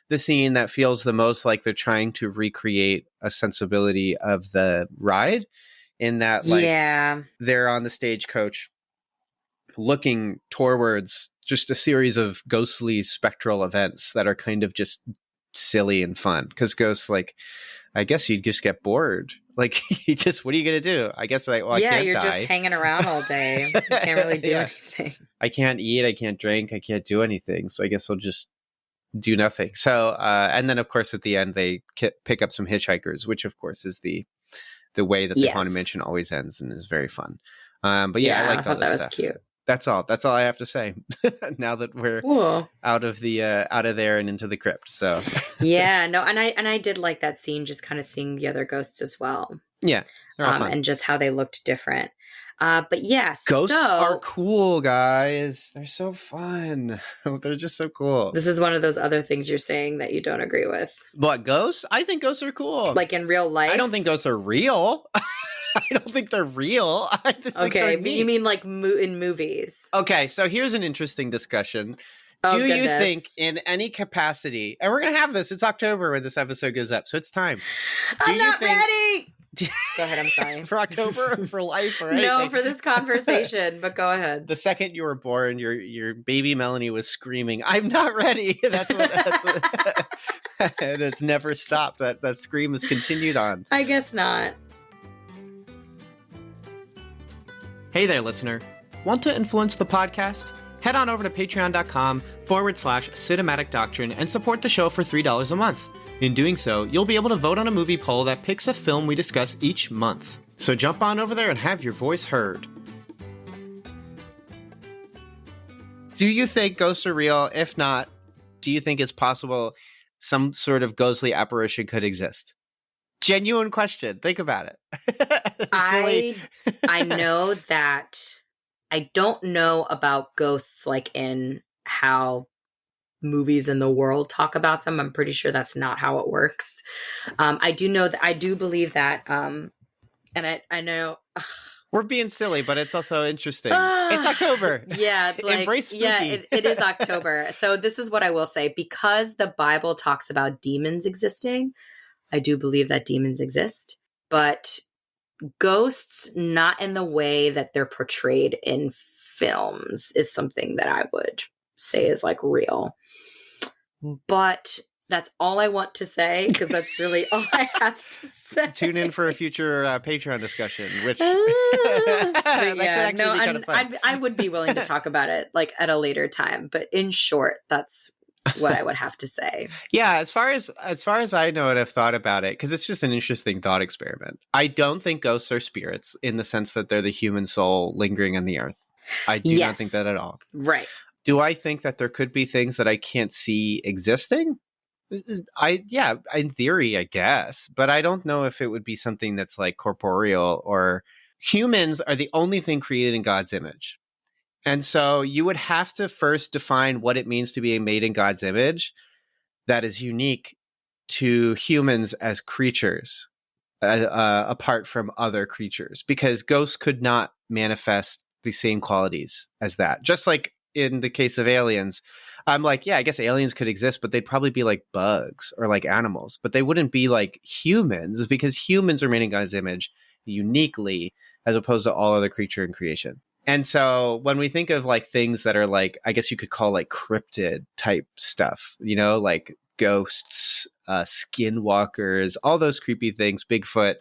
the scene that feels the most like they're trying to recreate a sensibility of the ride, in that, like, they're on the stagecoach looking towards just a series of ghostly spectral events that are kind of just silly and fun. Because ghosts, like, I guess you'd just get bored. Like, what are you going to do? I guess, like, well, I can't you're die. Just hanging around all day. You can't really do anything. I can't eat. I can't drink. I can't do anything. So I guess I'll just do nothing. So, and then of course at the end they pick up some hitchhikers, which of course is the way that the Haunted Mansion always ends, and is very fun. But I liked all this stuff. That was cute. That's all I have to say. Now that we're out of there and into the crypt. So and I did like that scene, just kind of seeing the other ghosts as well. Yeah, they're all fun. And just how they looked different. But yes, ghosts are cool, guys. They're so fun. They're just so cool. This is one of those other things you're saying that you don't agree with. What, ghosts? I think ghosts are cool. Like in real life? I don't think ghosts are real. I don't think they're real. I just think they're but you mean like in movies? Okay, so here's an interesting discussion. Do you think in any capacity, and we're going to have this, it's October when this episode goes up, so it's time. I'm not ready! Go ahead, I'm sorry. For October, for life, or anything? No, for this conversation, but go ahead. The second you were born, your baby Melanie was screaming, "I'm not ready." That's what and it's never stopped. That scream has continued on. I guess not. Hey there, listener. Want to influence the podcast? Head on over to patreon.com/cinematic doctrine and support the show for $3 a month. In doing so, you'll be able to vote on a movie poll that picks a film we discuss each month. So jump on over there and have your voice heard. Do you think ghosts are real? If not, do you think it's possible some sort of ghostly apparition could exist? Genuine question. Think about it. I know that I don't know about ghosts like in how movies in the world talk about them. I'm pretty sure that's not how it works. I do know that I do believe that and I know we're being silly, but it's also interesting. It's October. Yeah, like, embrace spooky. Yeah, it is October. So this is what I will say. Because the Bible talks about demons existing, I do believe that demons exist, but ghosts, not in the way that they're portrayed in films, is something that I would say is like real. But That's all I want to say, because that's really all I have to say. Tune in for a future Patreon discussion, which But that could yeah, actually no, be kind of fun. I would be willing to talk about it like at a later time. But in short, that's what I would have to say. Yeah, as far as I know and have thought about it, because it's just an interesting thought experiment. I don't think ghosts are spirits in the sense that they're the human soul lingering on the earth. I do not think Yes. that at all. Right. Do I think that there could be things that I can't see existing? Yeah, in theory, I guess, but I don't know if it would be something that's like corporeal. Or humans are the only thing created in God's image. And so you would have to first define what it means to be made in God's image that is unique to humans as creatures, apart from other creatures, because ghosts could not manifest the same qualities as that. Just like in the case of aliens, I'm like, yeah, I guess aliens could exist, but they'd probably be like bugs or like animals, but they wouldn't be like humans, because humans are made in God's image uniquely as opposed to all other creature in creation. And so when we think of like things that are like, I guess you could call like cryptid type stuff, like ghosts, skinwalkers, all those creepy things, Bigfoot,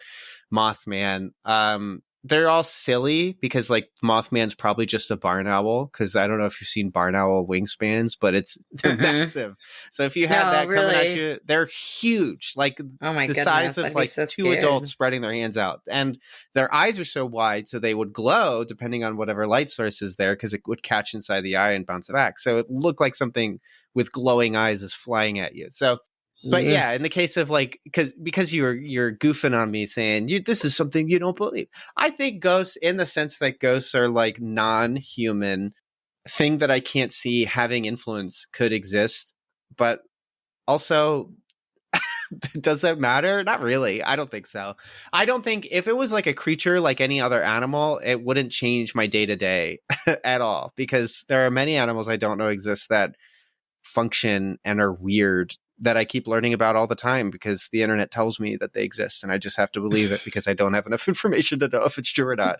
Mothman, they're all silly because like Mothman's probably just a barn owl, because I don't know if you've seen barn owl wingspans, but they're massive. So if you had that coming at you, they're huge, like oh my the goodness, size of I'd like be so two scared. adults spreading their hands out, and their eyes are so wide so they would glow depending on whatever light source is there, because it would catch inside the eye and bounce back. So it looked like something with glowing eyes is flying at you. So but yeah, in the case of like, because you're goofing on me saying this is something you don't believe. I think ghosts, in the sense that ghosts are like non-human thing that I can't see having influence, could exist. But also, does that matter? Not really. I don't think so. I don't think if it was like a creature like any other animal, it wouldn't change my day to day at all, because there are many animals I don't know exist that function and are weird, that I keep learning about all the time because the internet tells me that they exist, and I just have to believe it because I don't have enough information to know if it's true or not.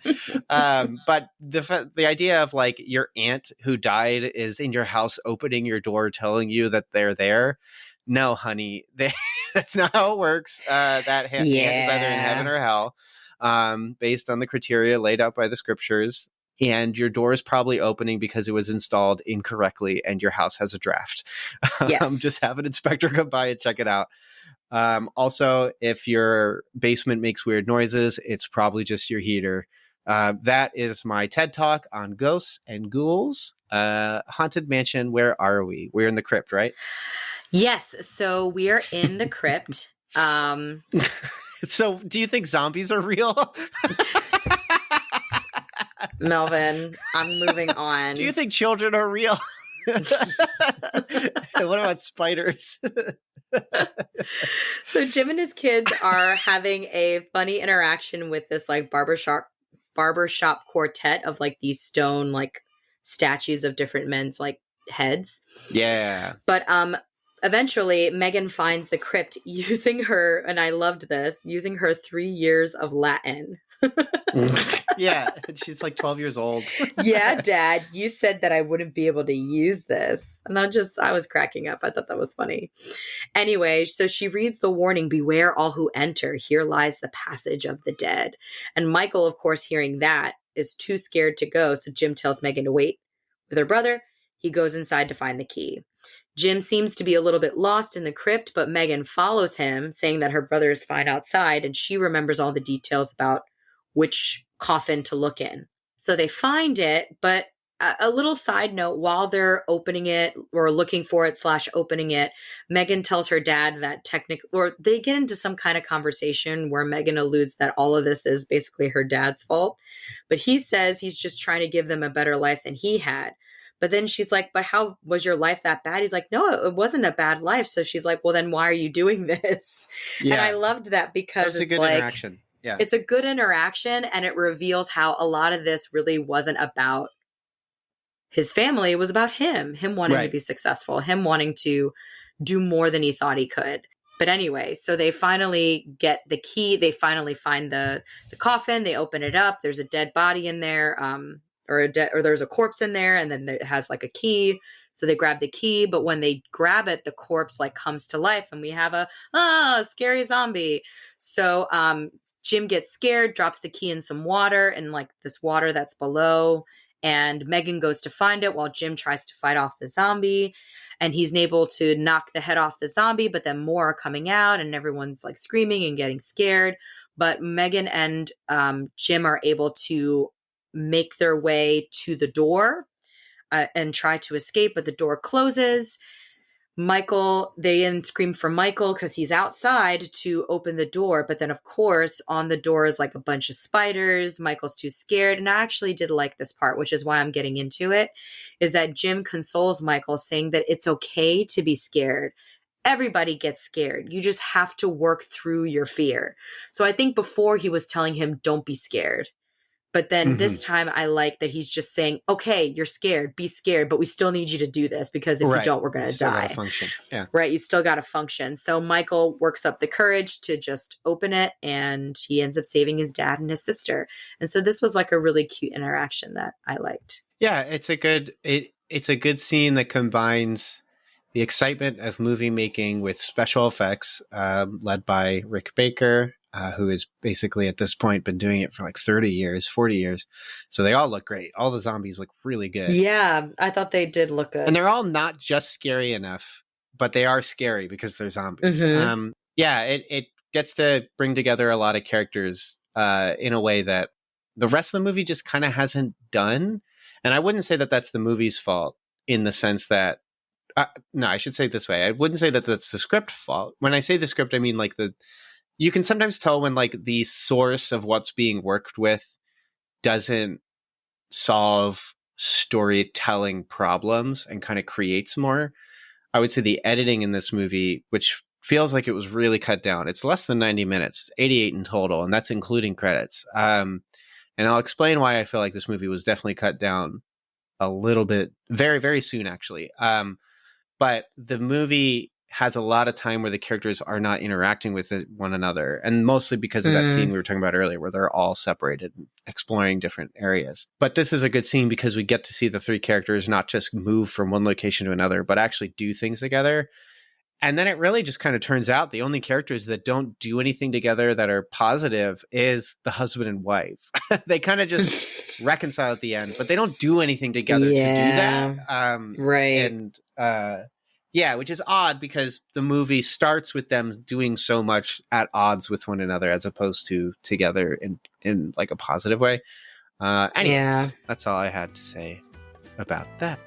But the idea of like your aunt who died is in your house opening your door telling you that they're there. No, honey, that's not how it works. That aunt is either in heaven or hell, based on the criteria laid out by the scriptures. And your door is probably opening because it was installed incorrectly and your house has a draft. Yes. Just have an inspector come by and check it out. Also, if your basement makes weird noises, it's probably just your heater. That is my TED Talk on ghosts and ghouls. Haunted Mansion, where are we? We're in the crypt, right? Yes. So we are in the crypt. So do you think zombies are real? Melvin, I'm moving on. Do you think children are real? What about spiders? So Jim and his kids are having a funny interaction with this like barbershop quartet of like these stone like statues of different men's like heads. Yeah. But eventually Megan finds the crypt using her, and I loved this, using her 3 years of Latin. Yeah, she's like 12 years old. Yeah, Dad, you said that I wouldn't be able to use this. And I was cracking up. I thought that was funny. Anyway, so she reads the warning, beware all who enter. Here lies the passage of the dead. And Michael, of course, hearing that, is too scared to go. So Jim tells Megan to wait with her brother. He goes inside to find the key. Jim seems to be a little bit lost in the crypt, but Megan follows him, saying that her brother is fine outside, and she remembers all the details about which coffin to look in. So they find it, but a little side note, while they're opening it or looking for it / opening it, Megan tells her dad that or they get into some kind of conversation where Megan alludes that all of this is basically her dad's fault. But he says he's just trying to give them a better life than he had. But then she's like, but how was your life that bad? He's like, no, it wasn't a bad life. So she's like, well, then why are you doing this? Yeah. And I loved that because it's a good interaction. Yeah. It's a good interaction, and it reveals how a lot of this really wasn't about his family. It was about him wanting to be successful, him wanting to do more than he thought he could. But anyway, so they finally get the key. They finally find the coffin. They open it up. There's a dead body in there, or there's a corpse in there, and then it has like a key. So they grab the key, but when they grab it, the corpse like comes to life and we have a scary zombie. So Jim gets scared, drops the key in some water and like this water that's below. And Megan goes to find it while Jim tries to fight off the zombie. And he's able to knock the head off the zombie, but then more are coming out and everyone's like screaming and getting scared. But Megan and Jim are able to make their way to the door and try to escape, but the door closes. They then scream for Michael because he's outside to open the door. But then, of course, on the door is like a bunch of spiders. Michael's too scared. And I actually did like this part, which is why I'm getting into it, is that Jim consoles Michael saying that it's okay to be scared. Everybody gets scared. You just have to work through your fear. So I think before he was telling him, don't be scared. But then this time I like that he's just saying, okay, you're scared, be scared, but we still need you to do this because if you don't, we're going to die. Function. Yeah. Right. You still got to function. So Michael works up the courage to just open it and he ends up saving his dad and his sister. And so this was like a really cute interaction that I liked. Yeah, it's a good scene that combines the excitement of movie making with special effects, led by Rick Baker, who has basically at this point been doing it for like 30 years, 40 years. So they all look great. All the zombies look really good. Yeah, I thought they did look good. And they're all not just scary enough, but they are scary because they're zombies. Mm-hmm. It gets to bring together a lot of characters in a way that the rest of the movie just kind of hasn't done. And I wouldn't say that that's the movie's fault in the sense that, no, I should say it this way. I wouldn't say that that's the script fault. When I say the script, I mean like you can sometimes tell when like the source of what's being worked with doesn't solve storytelling problems and kind of creates more. I would say the editing in this movie, which feels like it was really cut down. It's less than 90 minutes, 88 in total, and that's including credits. And I'll explain why I feel like this movie was definitely cut down a little bit very, very soon, actually. But the movie has a lot of time where the characters are not interacting with one another. And mostly because of that scene we were talking about earlier, where they're all separated, exploring different areas. But this is a good scene because we get to see the three characters not just move from one location to another, but actually do things together. And then it really just kind of turns out the only characters that don't do anything together that are positive is the husband and wife. They kind of just reconcile at the end, but they don't do anything together to do that. Right. And yeah, which is odd because the movie starts with them doing so much at odds with one another as opposed to together in like a positive way. Anyways, that's all I had to say about that.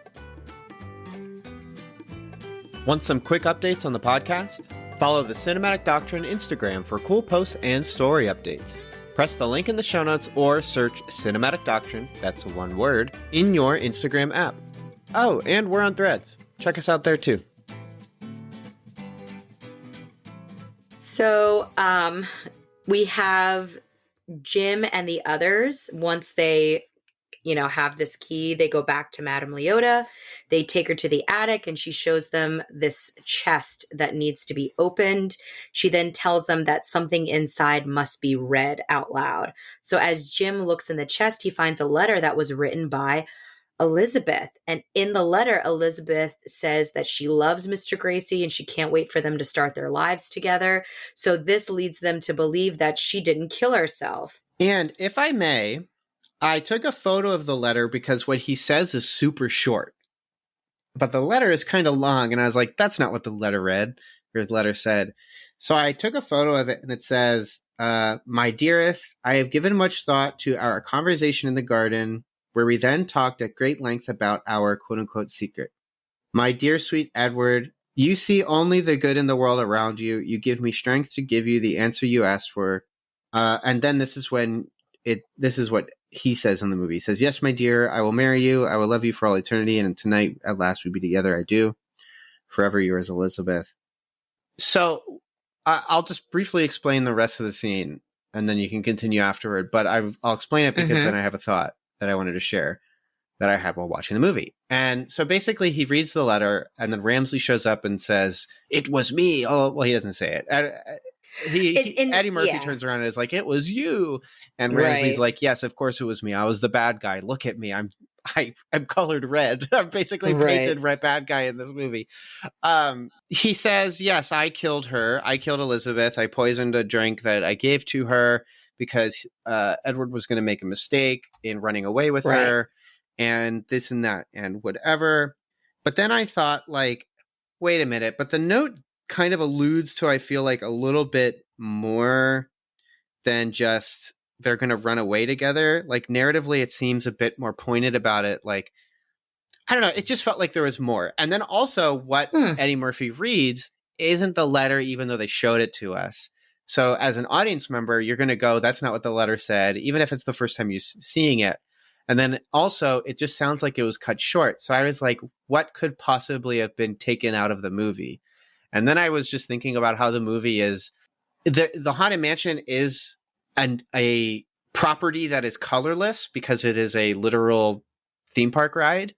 Want some quick updates on the podcast? Follow the Cinematic Doctrine Instagram for cool posts and story updates. Press the link in the show notes or search Cinematic Doctrine, that's one word, in your Instagram app. Oh, and we're on Threads. Check us out there too. So we have Jim and the others. Once they, have this key, they go back to Madame Leota. They take her to the attic and she shows them this chest that needs to be opened. She then tells them that something inside must be read out loud. So as Jim looks in the chest, he finds a letter that was written by Elizabeth. And in the letter, Elizabeth says that she loves Mr. Gracie and she can't wait for them to start their lives together. So this leads them to believe that she didn't kill herself. And if I may, I took a photo of the letter because what he says is super short. But the letter is kind of long, and I was like, that's not what the letter read, or his letter said. So I took a photo of it, and it says, my dearest, I have given much thought to our conversation in the garden, where we then talked at great length about our quote-unquote secret. My dear sweet Edward, you see only the good in the world around you. You give me strength to give you the answer you asked for. And then this is what he says in the movie. He says, yes, my dear, I will marry you. I will love you for all eternity. And tonight, at last, we be together. I do. Forever yours, Elizabeth. So I'll just briefly explain the rest of the scene, and then you can continue afterward. But I'll explain it because then I have a thought that I wanted to share that I had while watching the movie. And so basically, he reads the letter, and then Ramsley shows up and says, it was me. Oh, well, he doesn't say it. Eddie Murphy turns around and is like, it was you. And Ramsley's like, yes, of course it was me. I was the bad guy. Look at me. I'm colored red. I'm basically Right. painted red bad guy in this movie. He says, yes, I killed her. I killed Elizabeth. I poisoned a drink that I gave to her because Edward was going to make a mistake in running away with Right. her and this and that and whatever. But then I thought, like, wait a minute. But the note kind of alludes to, I feel like, a little bit more than just they're going to run away together. Like, narratively, it seems a bit more pointed about it. Like, I don't know. It just felt like there was more. And then also, what Hmm. Eddie Murphy reads isn't the letter, even though they showed it to us. So, as an audience member, you're going to go, that's not what the letter said, even if it's the first time you're seeing it. And then also, it just sounds like it was cut short. So, I was like, what could possibly have been taken out of the movie? And then I was just thinking about how the movie is the Haunted Mansion is a property that is colorless because it is a literal theme park ride,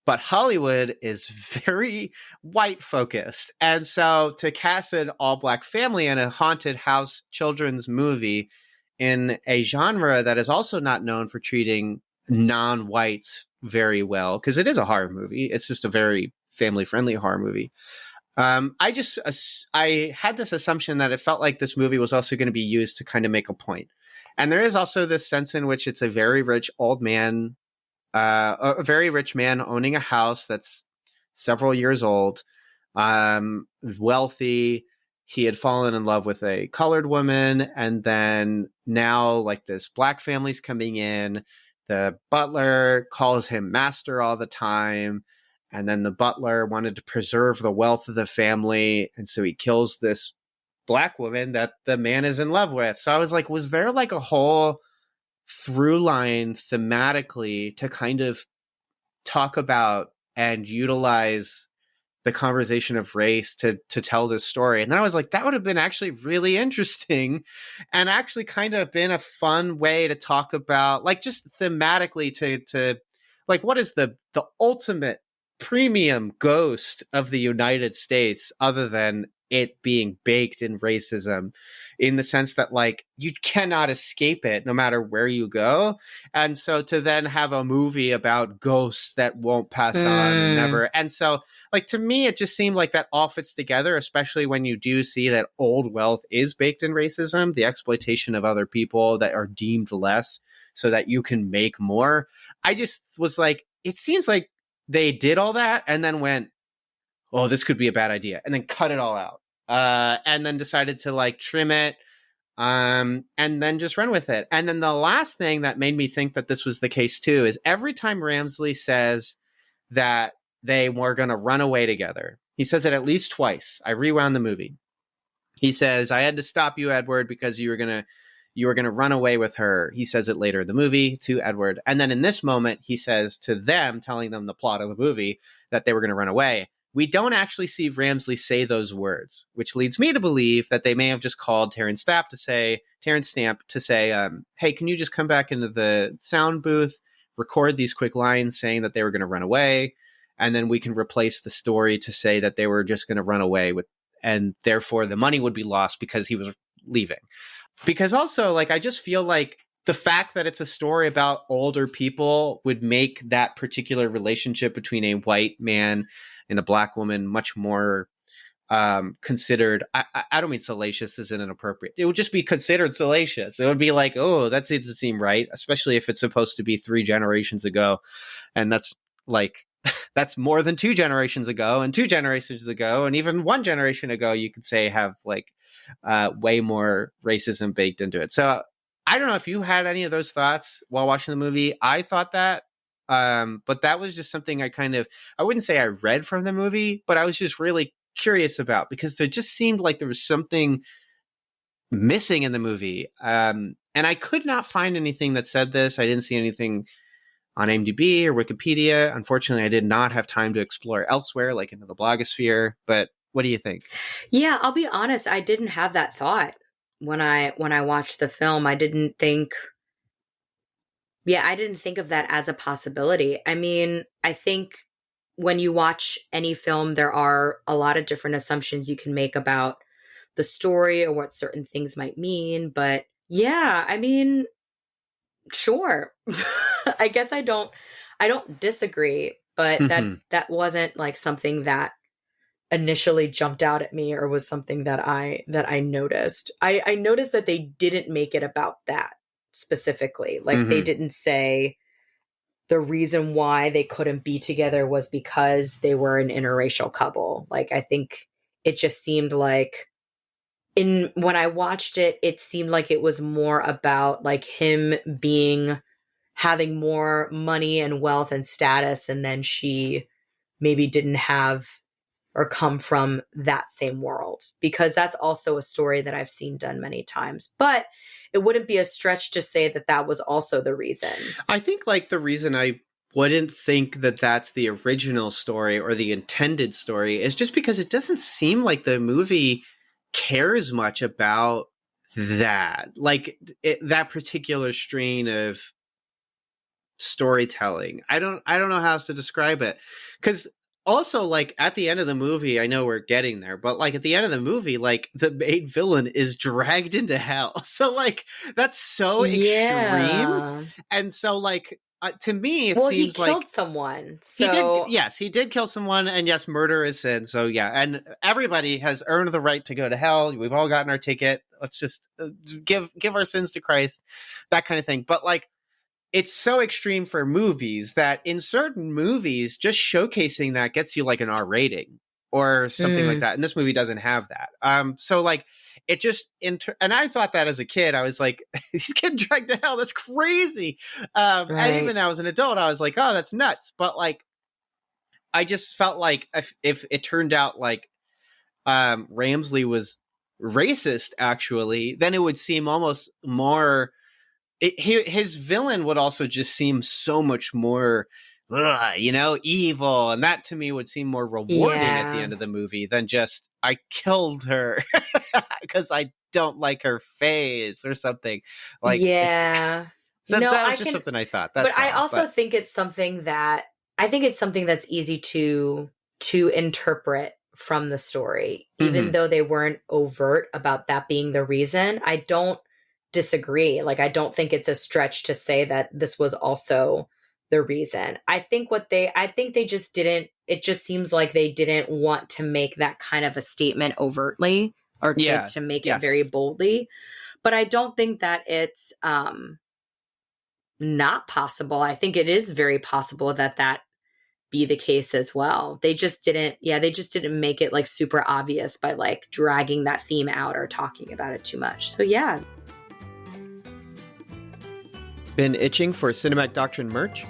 but Hollywood is very white focused. And so to cast an all black family in a haunted house children's movie in a genre that is also not known for treating non-whites very well, because it is a horror movie, it's just a very family friendly horror movie. I had this assumption that it felt like this movie was also going to be used to kind of make a point. And there is also this sense in which it's a very rich old man, a very rich man owning a house that's several years old, wealthy. He had fallen in love with a colored woman, and then now, like, this black family's coming in. The butler calls him master all the time, and then the butler wanted to preserve the wealth of the family, and so he kills this black woman that the man is in love with. So I was like, was there like a whole through line thematically to kind of talk about and utilize the conversation of race to tell this story? And then I was like, that would have been actually really interesting and actually kind of been a fun way to talk about, like, just thematically to like, what is the ultimate premium ghost of the United States other than it being baked in racism, in the sense that, like, you cannot escape it no matter where you go. And so to then have a movie about ghosts that won't pass on and Mm. never, and so, like, to me it just seemed like that all fits together, especially when you do see that old wealth is baked in racism, the exploitation of other people that are deemed less so that you can make more. I just was like, it seems like they did all that and then went, oh, this could be a bad idea, and then cut it all out, and then decided to, like, trim it, and then just run with it. And then the last thing that made me think that this was the case too is every time Ramsley says that they were going to run away together, he says it at least twice. I rewound the movie. He says, I had to stop you, Edward, because you were going to run away with her. He says it later in the movie to Edward. And then in this moment, he says to them, telling them the plot of the movie, that they were going to run away. We don't actually see Ramsley say those words, which leads me to believe that they may have just called Terrence Stamp to say, hey, can you just come back into the sound booth, record these quick lines saying that they were going to run away, and then we can replace the story to say that they were just going to run away with, and therefore the money would be lost because he was leaving. Because also, like, I just feel like the fact that it's a story about older people would make that particular relationship between a white man and a black woman much more considered. I don't mean salacious isn't inappropriate. It would just be considered salacious. It would be like, oh, that doesn't seem right, especially if it's supposed to be 3 generations ago. And that's like, that's more than 2 generations ago, and 2 generations ago, and even 1 generation ago, you could say have, like, way more racism baked into it. So I don't know if you had any of those thoughts while watching the movie. I thought that, but that was just something I wouldn't say I read from the movie, but I was just really curious about, because there just seemed like there was something missing in the movie. And I could not find anything that said this. I didn't see anything on IMDb or Wikipedia. Unfortunately, I did not have time to explore elsewhere, like into the blogosphere. But what do you think? Yeah, I'll be honest, I didn't have that thought when I watched the film. I didn't think of that as a possibility. I mean, I think when you watch any film, there are a lot of different assumptions you can make about the story or what certain things might mean. But yeah, I mean, sure. I guess I don't disagree, but Mhm. that wasn't like something that initially jumped out at me or was something that I noticed. I noticed that they didn't make it about that specifically. Like they Mhm. didn't say the reason why they couldn't be together was because they were an interracial couple. Like I think it just seemed like in when I watched it, it seemed like it was more about like him being having more money and wealth and status, and then she maybe didn't have or come from that same world, because that's also a story that I've seen done many times. But it wouldn't be a stretch to say that that was also the reason. I think like the reason I wouldn't think that that's the original story or the intended story is just because it doesn't seem like the movie cares much about that. Like that particular strain of storytelling. I don't know how else to describe it. Cuz also like at the end of the movie, I know we're getting there, but like at the end of the movie, like the main villain is dragged into hell. So like that's so extreme. Yeah. And so like to me it Well, he seems like killed someone. he did, So, yes, he did kill someone, and yes, murder is sin. So yeah, and everybody has earned the right to go to hell. We've all gotten our ticket. Let's just give our sins to Christ, that kind of thing. But like it's so extreme for movies that in certain movies, just showcasing that gets you like an R rating or something like mm, that. And this movie doesn't have that. So like it just and I thought that as a kid, I was like, he's getting dragged to hell. That's crazy. And even right. now as an adult, I was like, oh, that's nuts. But like, I just felt like if it turned out like Ramsley was racist, actually, then it would seem almost more his villain would also just seem so much more evil, and that to me would seem more rewarding at the Yeah. end of the movie than just I killed her because I don't like her face or something like it's Yeah. so No, that I was just can, something I thought, but that's I all. also But think it's something that I think it's something that's easy to interpret from the story, even mhm. though they weren't overt about that being the reason. I don't disagree. Like I don't think it's a stretch to say that this was also the reason. I think they just didn't, it just seems like they didn't want to make that kind of a statement overtly or to Yeah, to make it very yes. boldly. But I don't think that it's not possible. I think it is very possible that that be the case as well. They just didn't, yeah, they just didn't make it like super obvious by like dragging that theme out or talking about it too much. So yeah. Been itching for Cinematic Doctrine merch?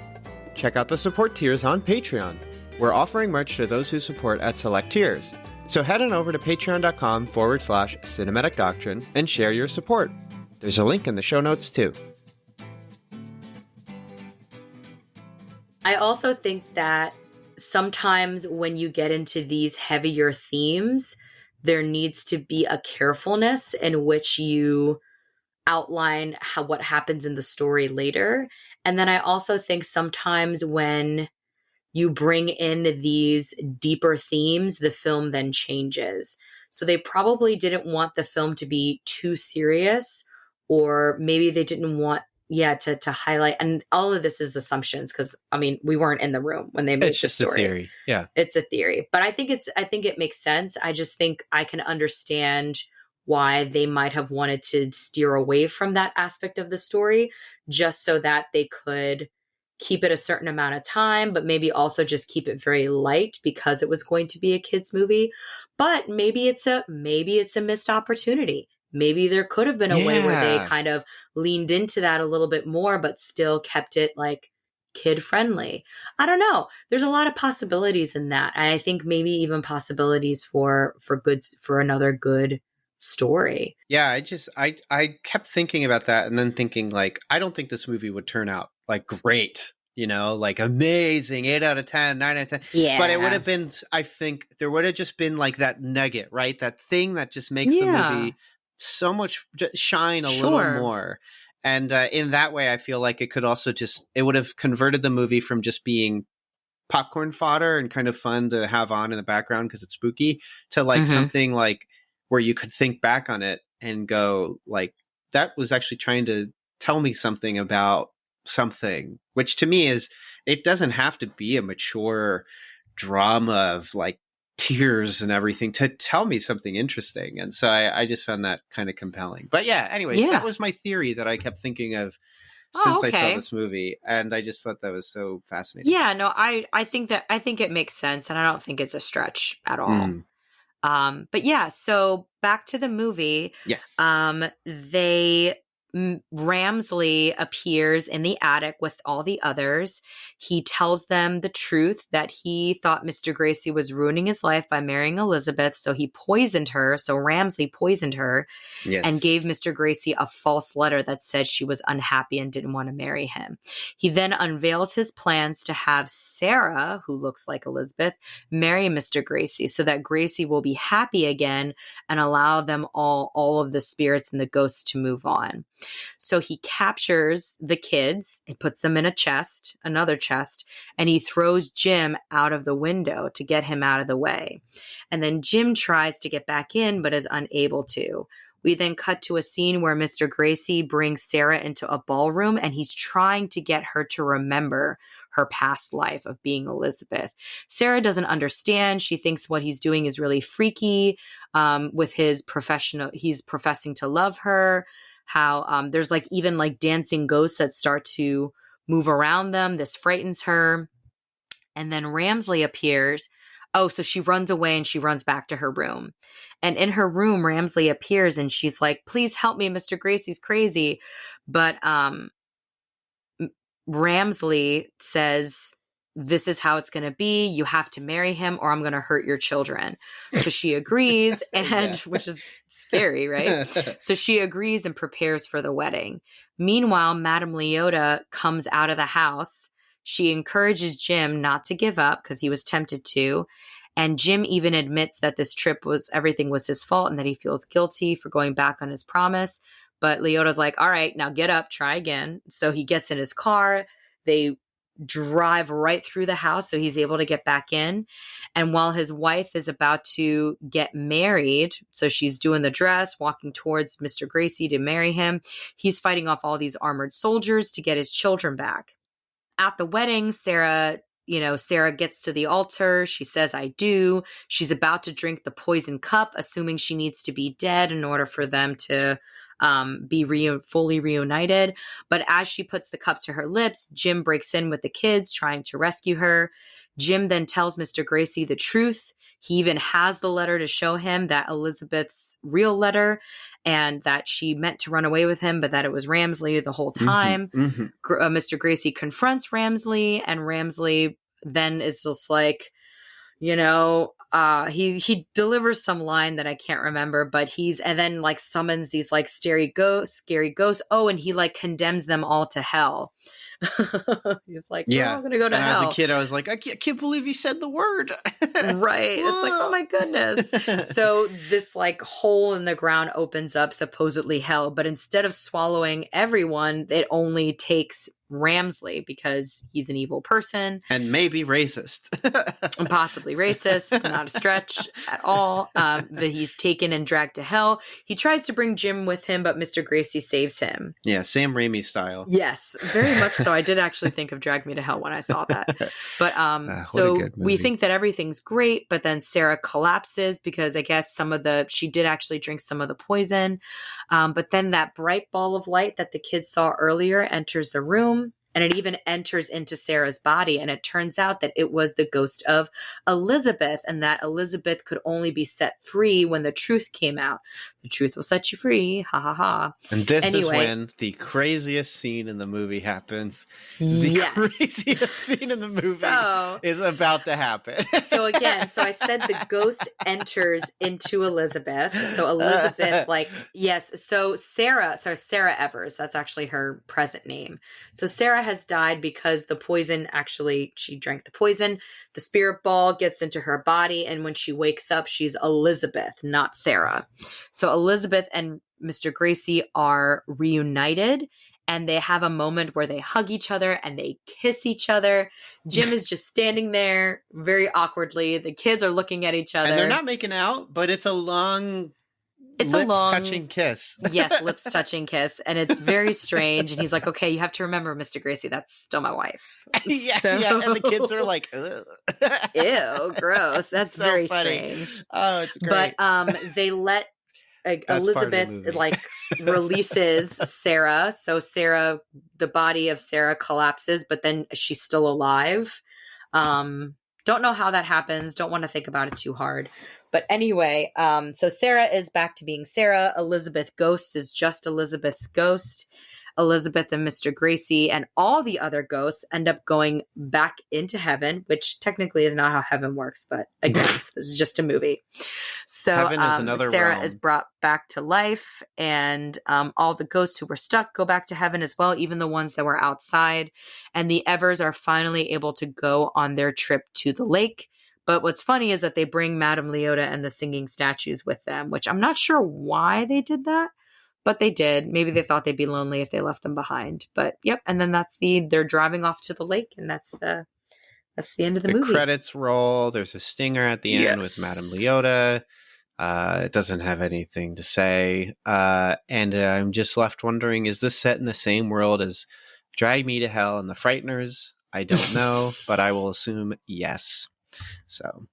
Check out the support tiers on Patreon. We're offering merch to those who support at select tiers. So head on over to patreon.com/cinematic doctrine and share your support. There's a link in the show notes too. I also think that sometimes when you get into these heavier themes, there needs to be a carefulness in which you outline how what happens in the story later. And then I also think sometimes when you bring in these deeper themes, the film then changes. So they probably didn't want the film to be too serious, or maybe they didn't want, yeah, to highlight. And all of this is assumptions because I mean, we weren't in the room when they It's made the just a story. theory. Yeah. It's a theory, but I think it makes sense. I just think I can understand why they might have wanted to steer away from that aspect of the story just so that they could keep it a certain amount of time, but maybe also just keep it very light because it was going to be a kids movie. But maybe it's a missed opportunity. Maybe there could have been a way where they Yeah. kind of leaned into that a little bit more, but still kept it like kid friendly. I don't know. There's a lot of possibilities in that. And I think maybe even possibilities for another good story. Yeah, I kept thinking about that and then thinking like I don't think this movie would turn out like great, like amazing, 8 out of 10, 9 out of 10. But it would Yeah. have been, I think there would have just been like that nugget, right? That thing that just makes the Yeah. movie so much shine a little Sure. more. And in that way, I feel like it could also it would have converted the movie from just being popcorn fodder and kind of fun to have on in the background because it's spooky to like Mhm. something like where you could think back on it and go like that was actually trying to tell me something about something, which to me is it doesn't have to be a mature drama of like tears and everything to tell me something interesting. And so I just found that kind of compelling. But yeah, anyways, that Yeah. was my theory that I kept thinking of Oh, since I saw okay. this movie. And I just thought that was so fascinating. Yeah, no, I think it makes sense, and I don't think it's a stretch at all. Mm, But yeah, so back to the movie. yes. Ramsley appears in the attic with all the others. He tells them the truth that he thought Mr. Gracie was ruining his life by marrying Elizabeth, so he poisoned her. So Ramsley poisoned her and Yes. gave Mr. Gracie a false letter that said she was unhappy and didn't want to marry him. He then unveils his plans to have Sarah, who looks like Elizabeth, marry Mr. Gracie so that Gracie will be happy again and allow them all of the spirits and the ghosts to move on. So he captures the kids and puts them in a chest, another chest, and he throws Jim out of the window to get him out of the way. And then Jim tries to get back in, but is unable to. We then cut to a scene where Mr. Gracie brings Sarah into a ballroom and he's trying to get her to remember her past life of being Elizabeth. Sarah doesn't understand. She thinks what he's doing is really freaky with his professional. He's professing to love her. How there's like even like dancing ghosts that start to move around them. This frightens her. And then Ramsley appears. Oh, so she runs away and she runs back to her room. And in her room, Ramsley appears and she's like, please help me, Mr. Gracie's crazy. But Ramsley says, this is how it's going to be. You have to marry him or I'm going to hurt your children. So she agrees, and which is scary, right? So she agrees and prepares for the wedding. Meanwhile, Madame Leota comes out of the house. She encourages Jim not to give up because he was tempted to. And Jim even admits that this trip everything was his fault and that he feels guilty for going back on his promise. But Leota's like, all right, now get up, try again. So he gets in his car. They drive right through the house so he's able to get back in. And while his wife is about to get married, so she's doing the dress, walking towards Mr. Gracie to marry him, he's fighting off all these armored soldiers to get his children back. At the wedding, Sarah gets to the altar. She says, I do. She's about to drink the poison cup, assuming she needs to be dead in order for them to be fully reunited. But as she puts the cup to her lips, Jim breaks in with the kids, trying to rescue her. Jim then tells Mr. Gracie the truth. He even has the letter to show him, that Elizabeth's real letter, and that she meant to run away with him, but that it was Ramsley the whole time. Mm-hmm, mm-hmm. Mr. Gracie confronts Ramsley, and Ramsley then is just like, he delivers some line that I can't remember, but and then like summons these like scary ghosts. Oh, and he like condemns them all to hell. He's like, yeah, I'm gonna go to hell. As a kid, I was like, I can't believe he said the word. Right. It's like, oh my goodness. So this like hole in the ground opens up, supposedly hell, but instead of swallowing everyone, it only takes Ramsley because he's an evil person. And maybe racist. And possibly racist, not a stretch at all. That he's taken and dragged to hell. He tries to bring Jim with him, but Mr. Gracie saves him. Yeah, Sam Raimi style. Yes, very much so. I did actually think of Drag Me to Hell when I saw that. But so we think that everything's great, but then Sarah collapses because I guess she did actually drink some of the poison. But then that bright ball of light that the kids saw earlier enters the room. And it even enters into Sarah's body. And it turns out that it was the ghost of Elizabeth, and that Elizabeth could only be set free when the truth came out. The truth will set you free. Ha ha ha. And this is when the craziest scene in the movie happens. The craziest scene in the movie is about to happen. So I said the ghost enters into Elizabeth. So Elizabeth, so Sarah Evers, that's actually her present name. So Sarah has died because the poison, she drank the poison. The spirit ball gets into her body, and when she wakes up, she's Elizabeth, not Sarah. So Elizabeth and Mr. Gracie are reunited, and they have a moment where they hug each other and they kiss each other. Jim is just standing there very awkwardly. The kids are looking at each other. And they're not making out, but it's a long It's a lips long touching kiss. Yes, lips touching kiss. And it's very strange. And he's like, okay, you have to remember, Mr. Gracie, that's still my wife. Yeah, So yeah. And the kids are like, ugh. ew, gross. That's So very funny. strange. Oh, it's great. But they let Best part of the Elizabeth movie. like releases Sarah. So Sarah, the body of Sarah collapses, but then she's still alive. Don't know how that happens. Don't want to think about it too hard. But anyway, so Sarah is back to being Sarah. Elizabeth Ghost is just Elizabeth's ghost. Elizabeth and Mr. Gracie and all the other ghosts end up going back into heaven, which technically is not how heaven works. But again, this is just a movie. So Heaven is another Sarah realm. is brought back to life, and all the ghosts who were stuck go back to heaven as well, even the ones that were outside. And the Evers are finally able to go on their trip to the lake. But what's funny is that they bring Madame Leota and the singing statues with them, which I'm not sure why they did that, but they did. Maybe they thought they'd be lonely if they left them behind. But yep, and then they're driving off to the lake, and that's the end of the movie. The credits roll. There's a stinger at the end with Madame Leota. It doesn't have anything to say. And I'm just left wondering, is this set in the same world as Drag Me to Hell and The Frighteners? I don't know, but I will assume yes. So,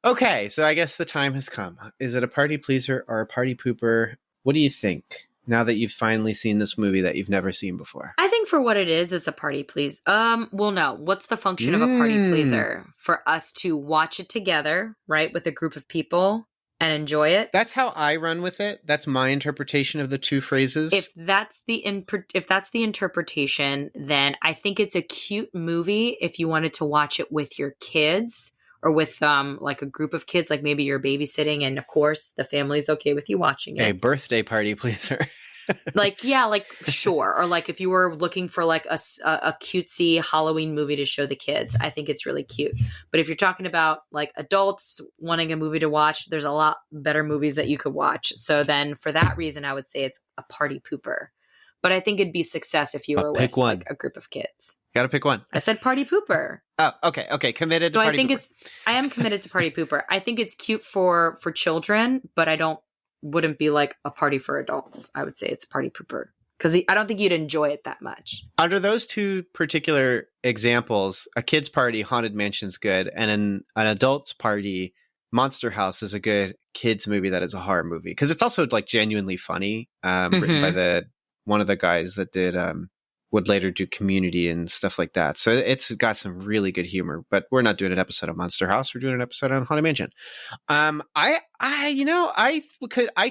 okay. So I guess the time has come. Is it a party pleaser or a party pooper? What do you think now that you've finally seen this movie that you've never seen before? I think for what it is, it's a party please. Well, no. What's the function of a party pleaser? For us to watch it together, right, with a group of people and enjoy it. That's how I run with it. That's my interpretation of the two phrases. If that's the interpretation, then I think it's a cute movie if you wanted to watch it with your kids or with like a group of kids, like maybe you're babysitting, and of course the family's okay with you watching it. A birthday party pleaser. Like, yeah, like sure. Or like if you were looking for like a cutesy Halloween movie to show the kids, I think it's really cute. But if you're talking about like adults wanting a movie to watch, there's a lot better movies that you could watch. So then for that reason, I would say it's a party pooper. But I think it'd be success if you were with like a group of kids. Gotta pick one. I said party pooper. Oh, okay. Okay. Committed to party pooper. So I am committed to party pooper. I think it's cute for children, but wouldn't be like a party for adults. I would say it's a party pooper because I don't think you'd enjoy it that much. Under those two particular examples, a kid's party, Haunted Mansion's good, and an adult's party, Monster House is a good kids movie that is a horror movie because it's also like genuinely funny. Written by one of the guys that did would later do Community and stuff like that. So it's got some really good humor. But we're not doing an episode of Monster House. We're doing an episode on Haunted Mansion. I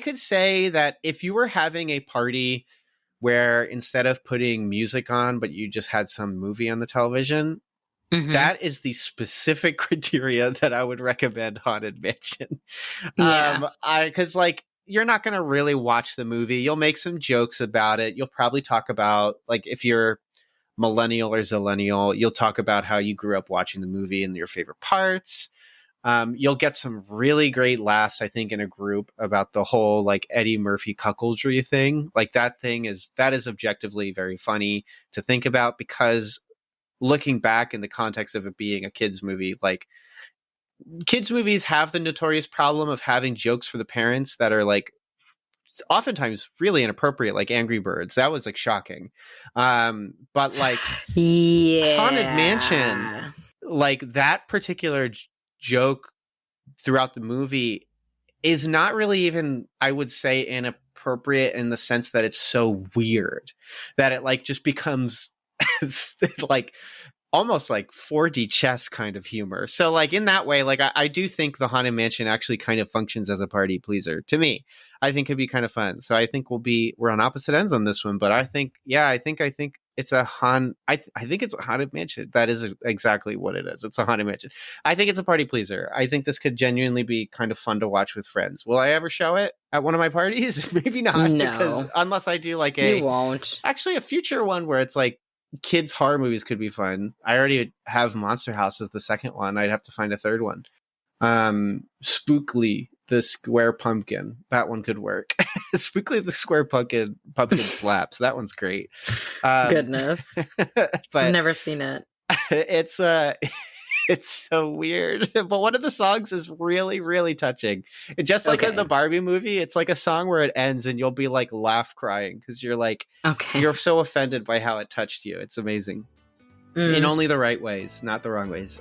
could say that if you were having a party where instead of putting music on, but you just had some movie on the television, that is the specific criteria that I would recommend Haunted Mansion. Yeah. Because like, you're not going to really watch the movie. You'll make some jokes about it. You'll probably talk about, like, if you're millennial or zillennial, you'll talk about how you grew up watching the movie and your favorite parts. You'll get some really great laughs, I think, in a group about the whole, like, Eddie Murphy cuckoldry thing. Like, that is objectively very funny to think about because looking back in the context of it being a kid's movie, like, kids movies have the notorious problem of having jokes for the parents that are like oftentimes really inappropriate, like Angry Birds. That was like shocking. But like Haunted Mansion, like that particular joke throughout the movie is not really even, I would say, inappropriate in the sense that it's so weird that it like just becomes like almost like 4D chess kind of humor. So like in that way, like I do think the Haunted Mansion actually kind of functions as a party pleaser to me. I think it'd be kind of fun. So I think we're on opposite ends on this one, but I think it's I think it's a Haunted Mansion. That is exactly what it is. It's a Haunted Mansion. I think it's a party pleaser. I think this could genuinely be kind of fun to watch with friends. Will I ever show it at one of my parties? Maybe not. No. Because unless I do like you won't. Actually a future one where it's like kids horror movies could be fun. I already have Monster House as the second one. I'd have to find a third one. Spookly the Square Pumpkin. That one could work. Spookly the Square Pumpkin slaps. That one's great. Goodness. But I've never seen it. It's It's so weird. But one of the songs is really, really touching. It, just like in Okay. the Barbie movie, it's like a song where it ends and you'll be like laugh crying because you're like, Okay. you're so offended by how it touched you. It's amazing. In only the right ways, not the wrong ways.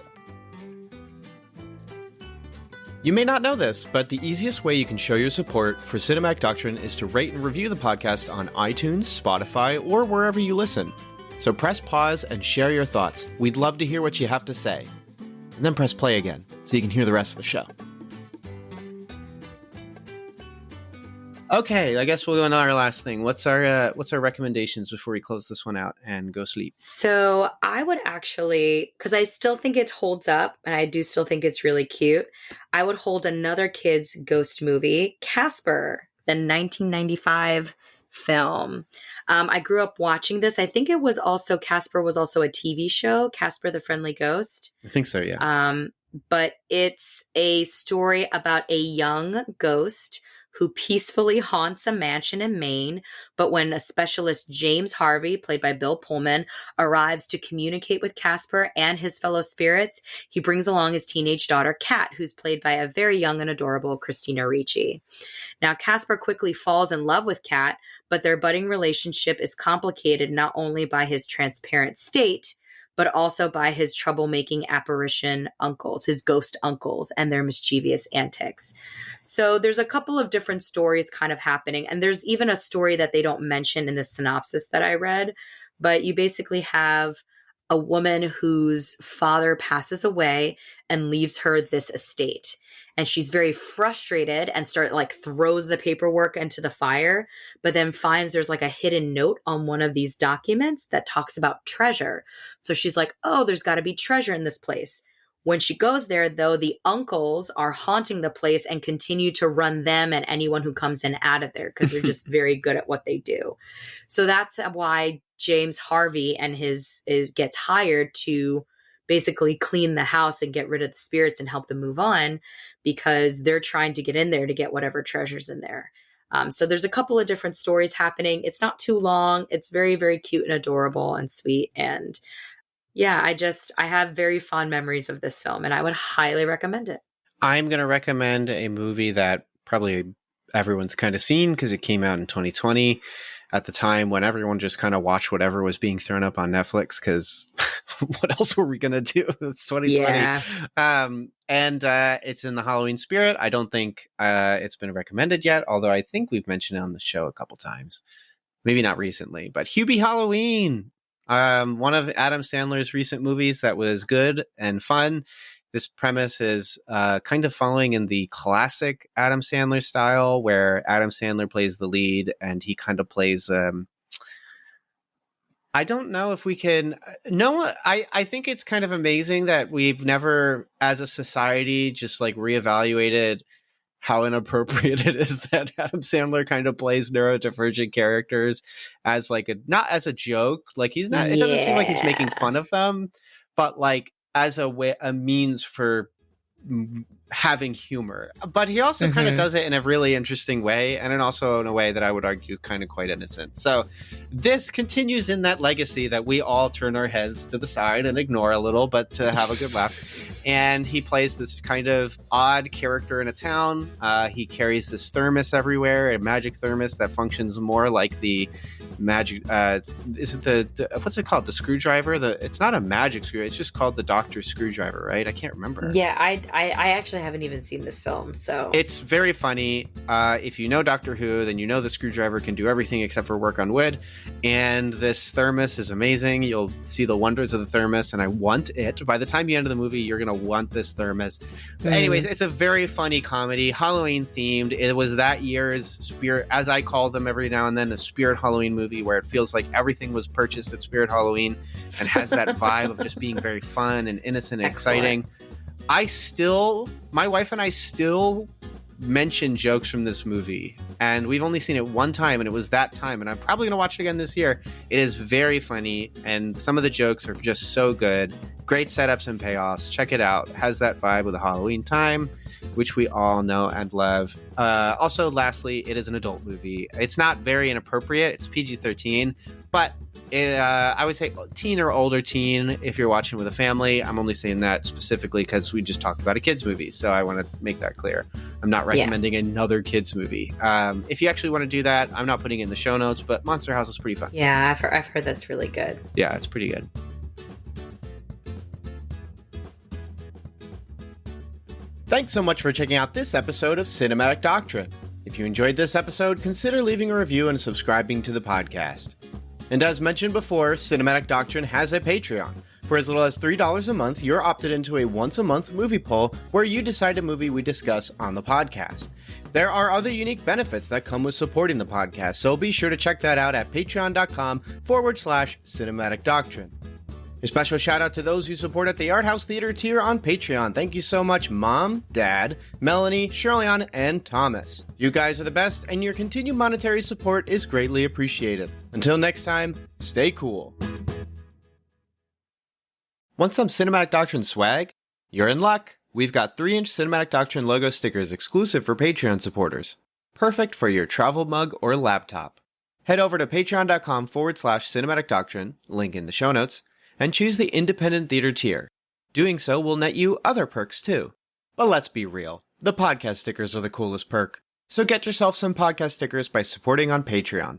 You may not know this, but the easiest way you can show your support for Cinematic Doctrine is to rate and review the podcast on iTunes, Spotify, or wherever you listen. So press pause and share your thoughts. We'd love to hear what you have to say. And then press play again so you can hear the rest of the show. Okay, I guess we'll go on to our last thing. What's our recommendations before we close this one out and go sleep? So I would actually, because I still think it holds up and I do still think it's really cute, I would hold another kid's ghost movie, Casper, the 1995 film. I grew up watching this. I think it was also, Casper was also a TV show, Casper the Friendly Ghost. I think so, yeah. But it's a story about a young ghost who peacefully haunts a mansion in Maine. But when a specialist, James Harvey, played by Bill Pullman, arrives to communicate with Casper and his fellow spirits, he brings along his teenage daughter, Kat, who's played by a very young and adorable Christina Ricci. Now, Casper quickly falls in love with Kat, but their budding relationship is complicated not only by his transparent state, but also by his troublemaking apparition uncles, his ghost uncles, and their mischievous antics. So there's a couple of different stories kind of happening. And there's even a story that they don't mention in the synopsis that I read. But you basically have a woman whose father passes away and leaves her this estate. And she's very frustrated and throws the paperwork into the fire, but then finds there's like a hidden note on one of these documents that talks about treasure. So she's like, oh, there's got to be treasure in this place. When she goes there, though, the uncles are haunting the place and continue to run them and anyone who comes in out of there because they're just very good at what they do. So that's why James Harvey and gets hired to basically clean the house and get rid of the spirits and help them move on, because they're trying to get in there to get whatever treasures in there. So there's a couple of different stories happening. It's not too long. It's very, very cute and adorable and sweet. And yeah, I have very fond memories of this film and I would highly recommend it. I'm going to recommend a movie that probably everyone's kind of seen because it came out in 2020 at the time when everyone just kind of watched whatever was being thrown up on Netflix because what else were we going to do? It's 2020. Yeah. And it's in the Halloween spirit. I don't think it's been recommended yet, although I think we've mentioned it on the show a couple times. Maybe not recently, but Hubie Halloween, one of Adam Sandler's recent movies that was good and fun. This premise is kind of following in the classic Adam Sandler style, where Adam Sandler plays the lead and he kind of plays... I don't know if we can... No, I think it's kind of amazing that we've never, as a society, just like reevaluated how inappropriate it is that Adam Sandler kind of plays neurodivergent characters as like not as a joke. Like he's not... It doesn't seem like he's making fun of them, but like as a means for having humor. But he also kind of does it in a really interesting way, and then also in a way that I would argue is kind of quite innocent. So this continues in that legacy that we all turn our heads to the side and ignore a little, but to have a good laugh. And he plays this kind of odd character in a town. He carries this thermos everywhere, a magic thermos that functions more like the magic... is it the what's it called? The screwdriver? It's not a magic screw. It's just called the doctor's screwdriver, right? I can't remember. Yeah, I actually haven't even seen this film, so... It's very funny. If you know Doctor Who, then you know the screwdriver can do everything except for work on wood. And this thermos is amazing. You'll see the wonders of the thermos, and I want it. By the time you enter the movie, you're going to want this thermos. But anyways, it's a very funny comedy, Halloween themed. It was that year's Spirit, as I call them every now and then, a Spirit Halloween movie where it feels like everything was purchased at Spirit Halloween and has that vibe of just being very fun and innocent and exciting. My wife and I still mention jokes from this movie, and we've only seen it one time, and it was that time, and I'm probably going to watch it again this year. It is very funny, and some of the jokes are just so good. Great setups and payoffs. Check it out. It has that vibe with the Halloween time, which we all know and love. Also, lastly, it is an adult movie. It's not very inappropriate. It's PG-13, But I would say teen or older teen if you're watching with a family. I'm only saying that specifically because we just talked about a kids movie, so I want to make that clear. I'm not recommending another kids movie. If you actually want to do that, I'm not putting it in the show notes, but Monster House is pretty fun. Yeah, I've heard that's really good. Yeah, it's pretty good. Thanks so much for checking out this episode of Cinematic Doctrine. If you enjoyed this episode, consider leaving a review and subscribing to the podcast. And as mentioned before, Cinematic Doctrine has a Patreon. For as little as $3 a month, you're opted into a once-a-month movie poll where you decide a movie we discuss on the podcast. There are other unique benefits that come with supporting the podcast, so be sure to check that out at patreon.com/Cinematic Doctrine. A special shout out to those who support at the Art House Theater tier on Patreon. Thank you so much, Mom, Dad, Melanie, Shirley-Ann, and Thomas. You guys are the best, and your continued monetary support is greatly appreciated. Until next time, stay cool. Want some Cinematic Doctrine swag? You're in luck. We've got 3-inch Cinematic Doctrine logo stickers exclusive for Patreon supporters. Perfect for your travel mug or laptop. Head over to patreon.com/Cinematic Doctrine, link in the show notes, and choose the independent theater tier. Doing so will net you other perks too. But let's be real, the podcast stickers are the coolest perk. So get yourself some podcast stickers by supporting on Patreon.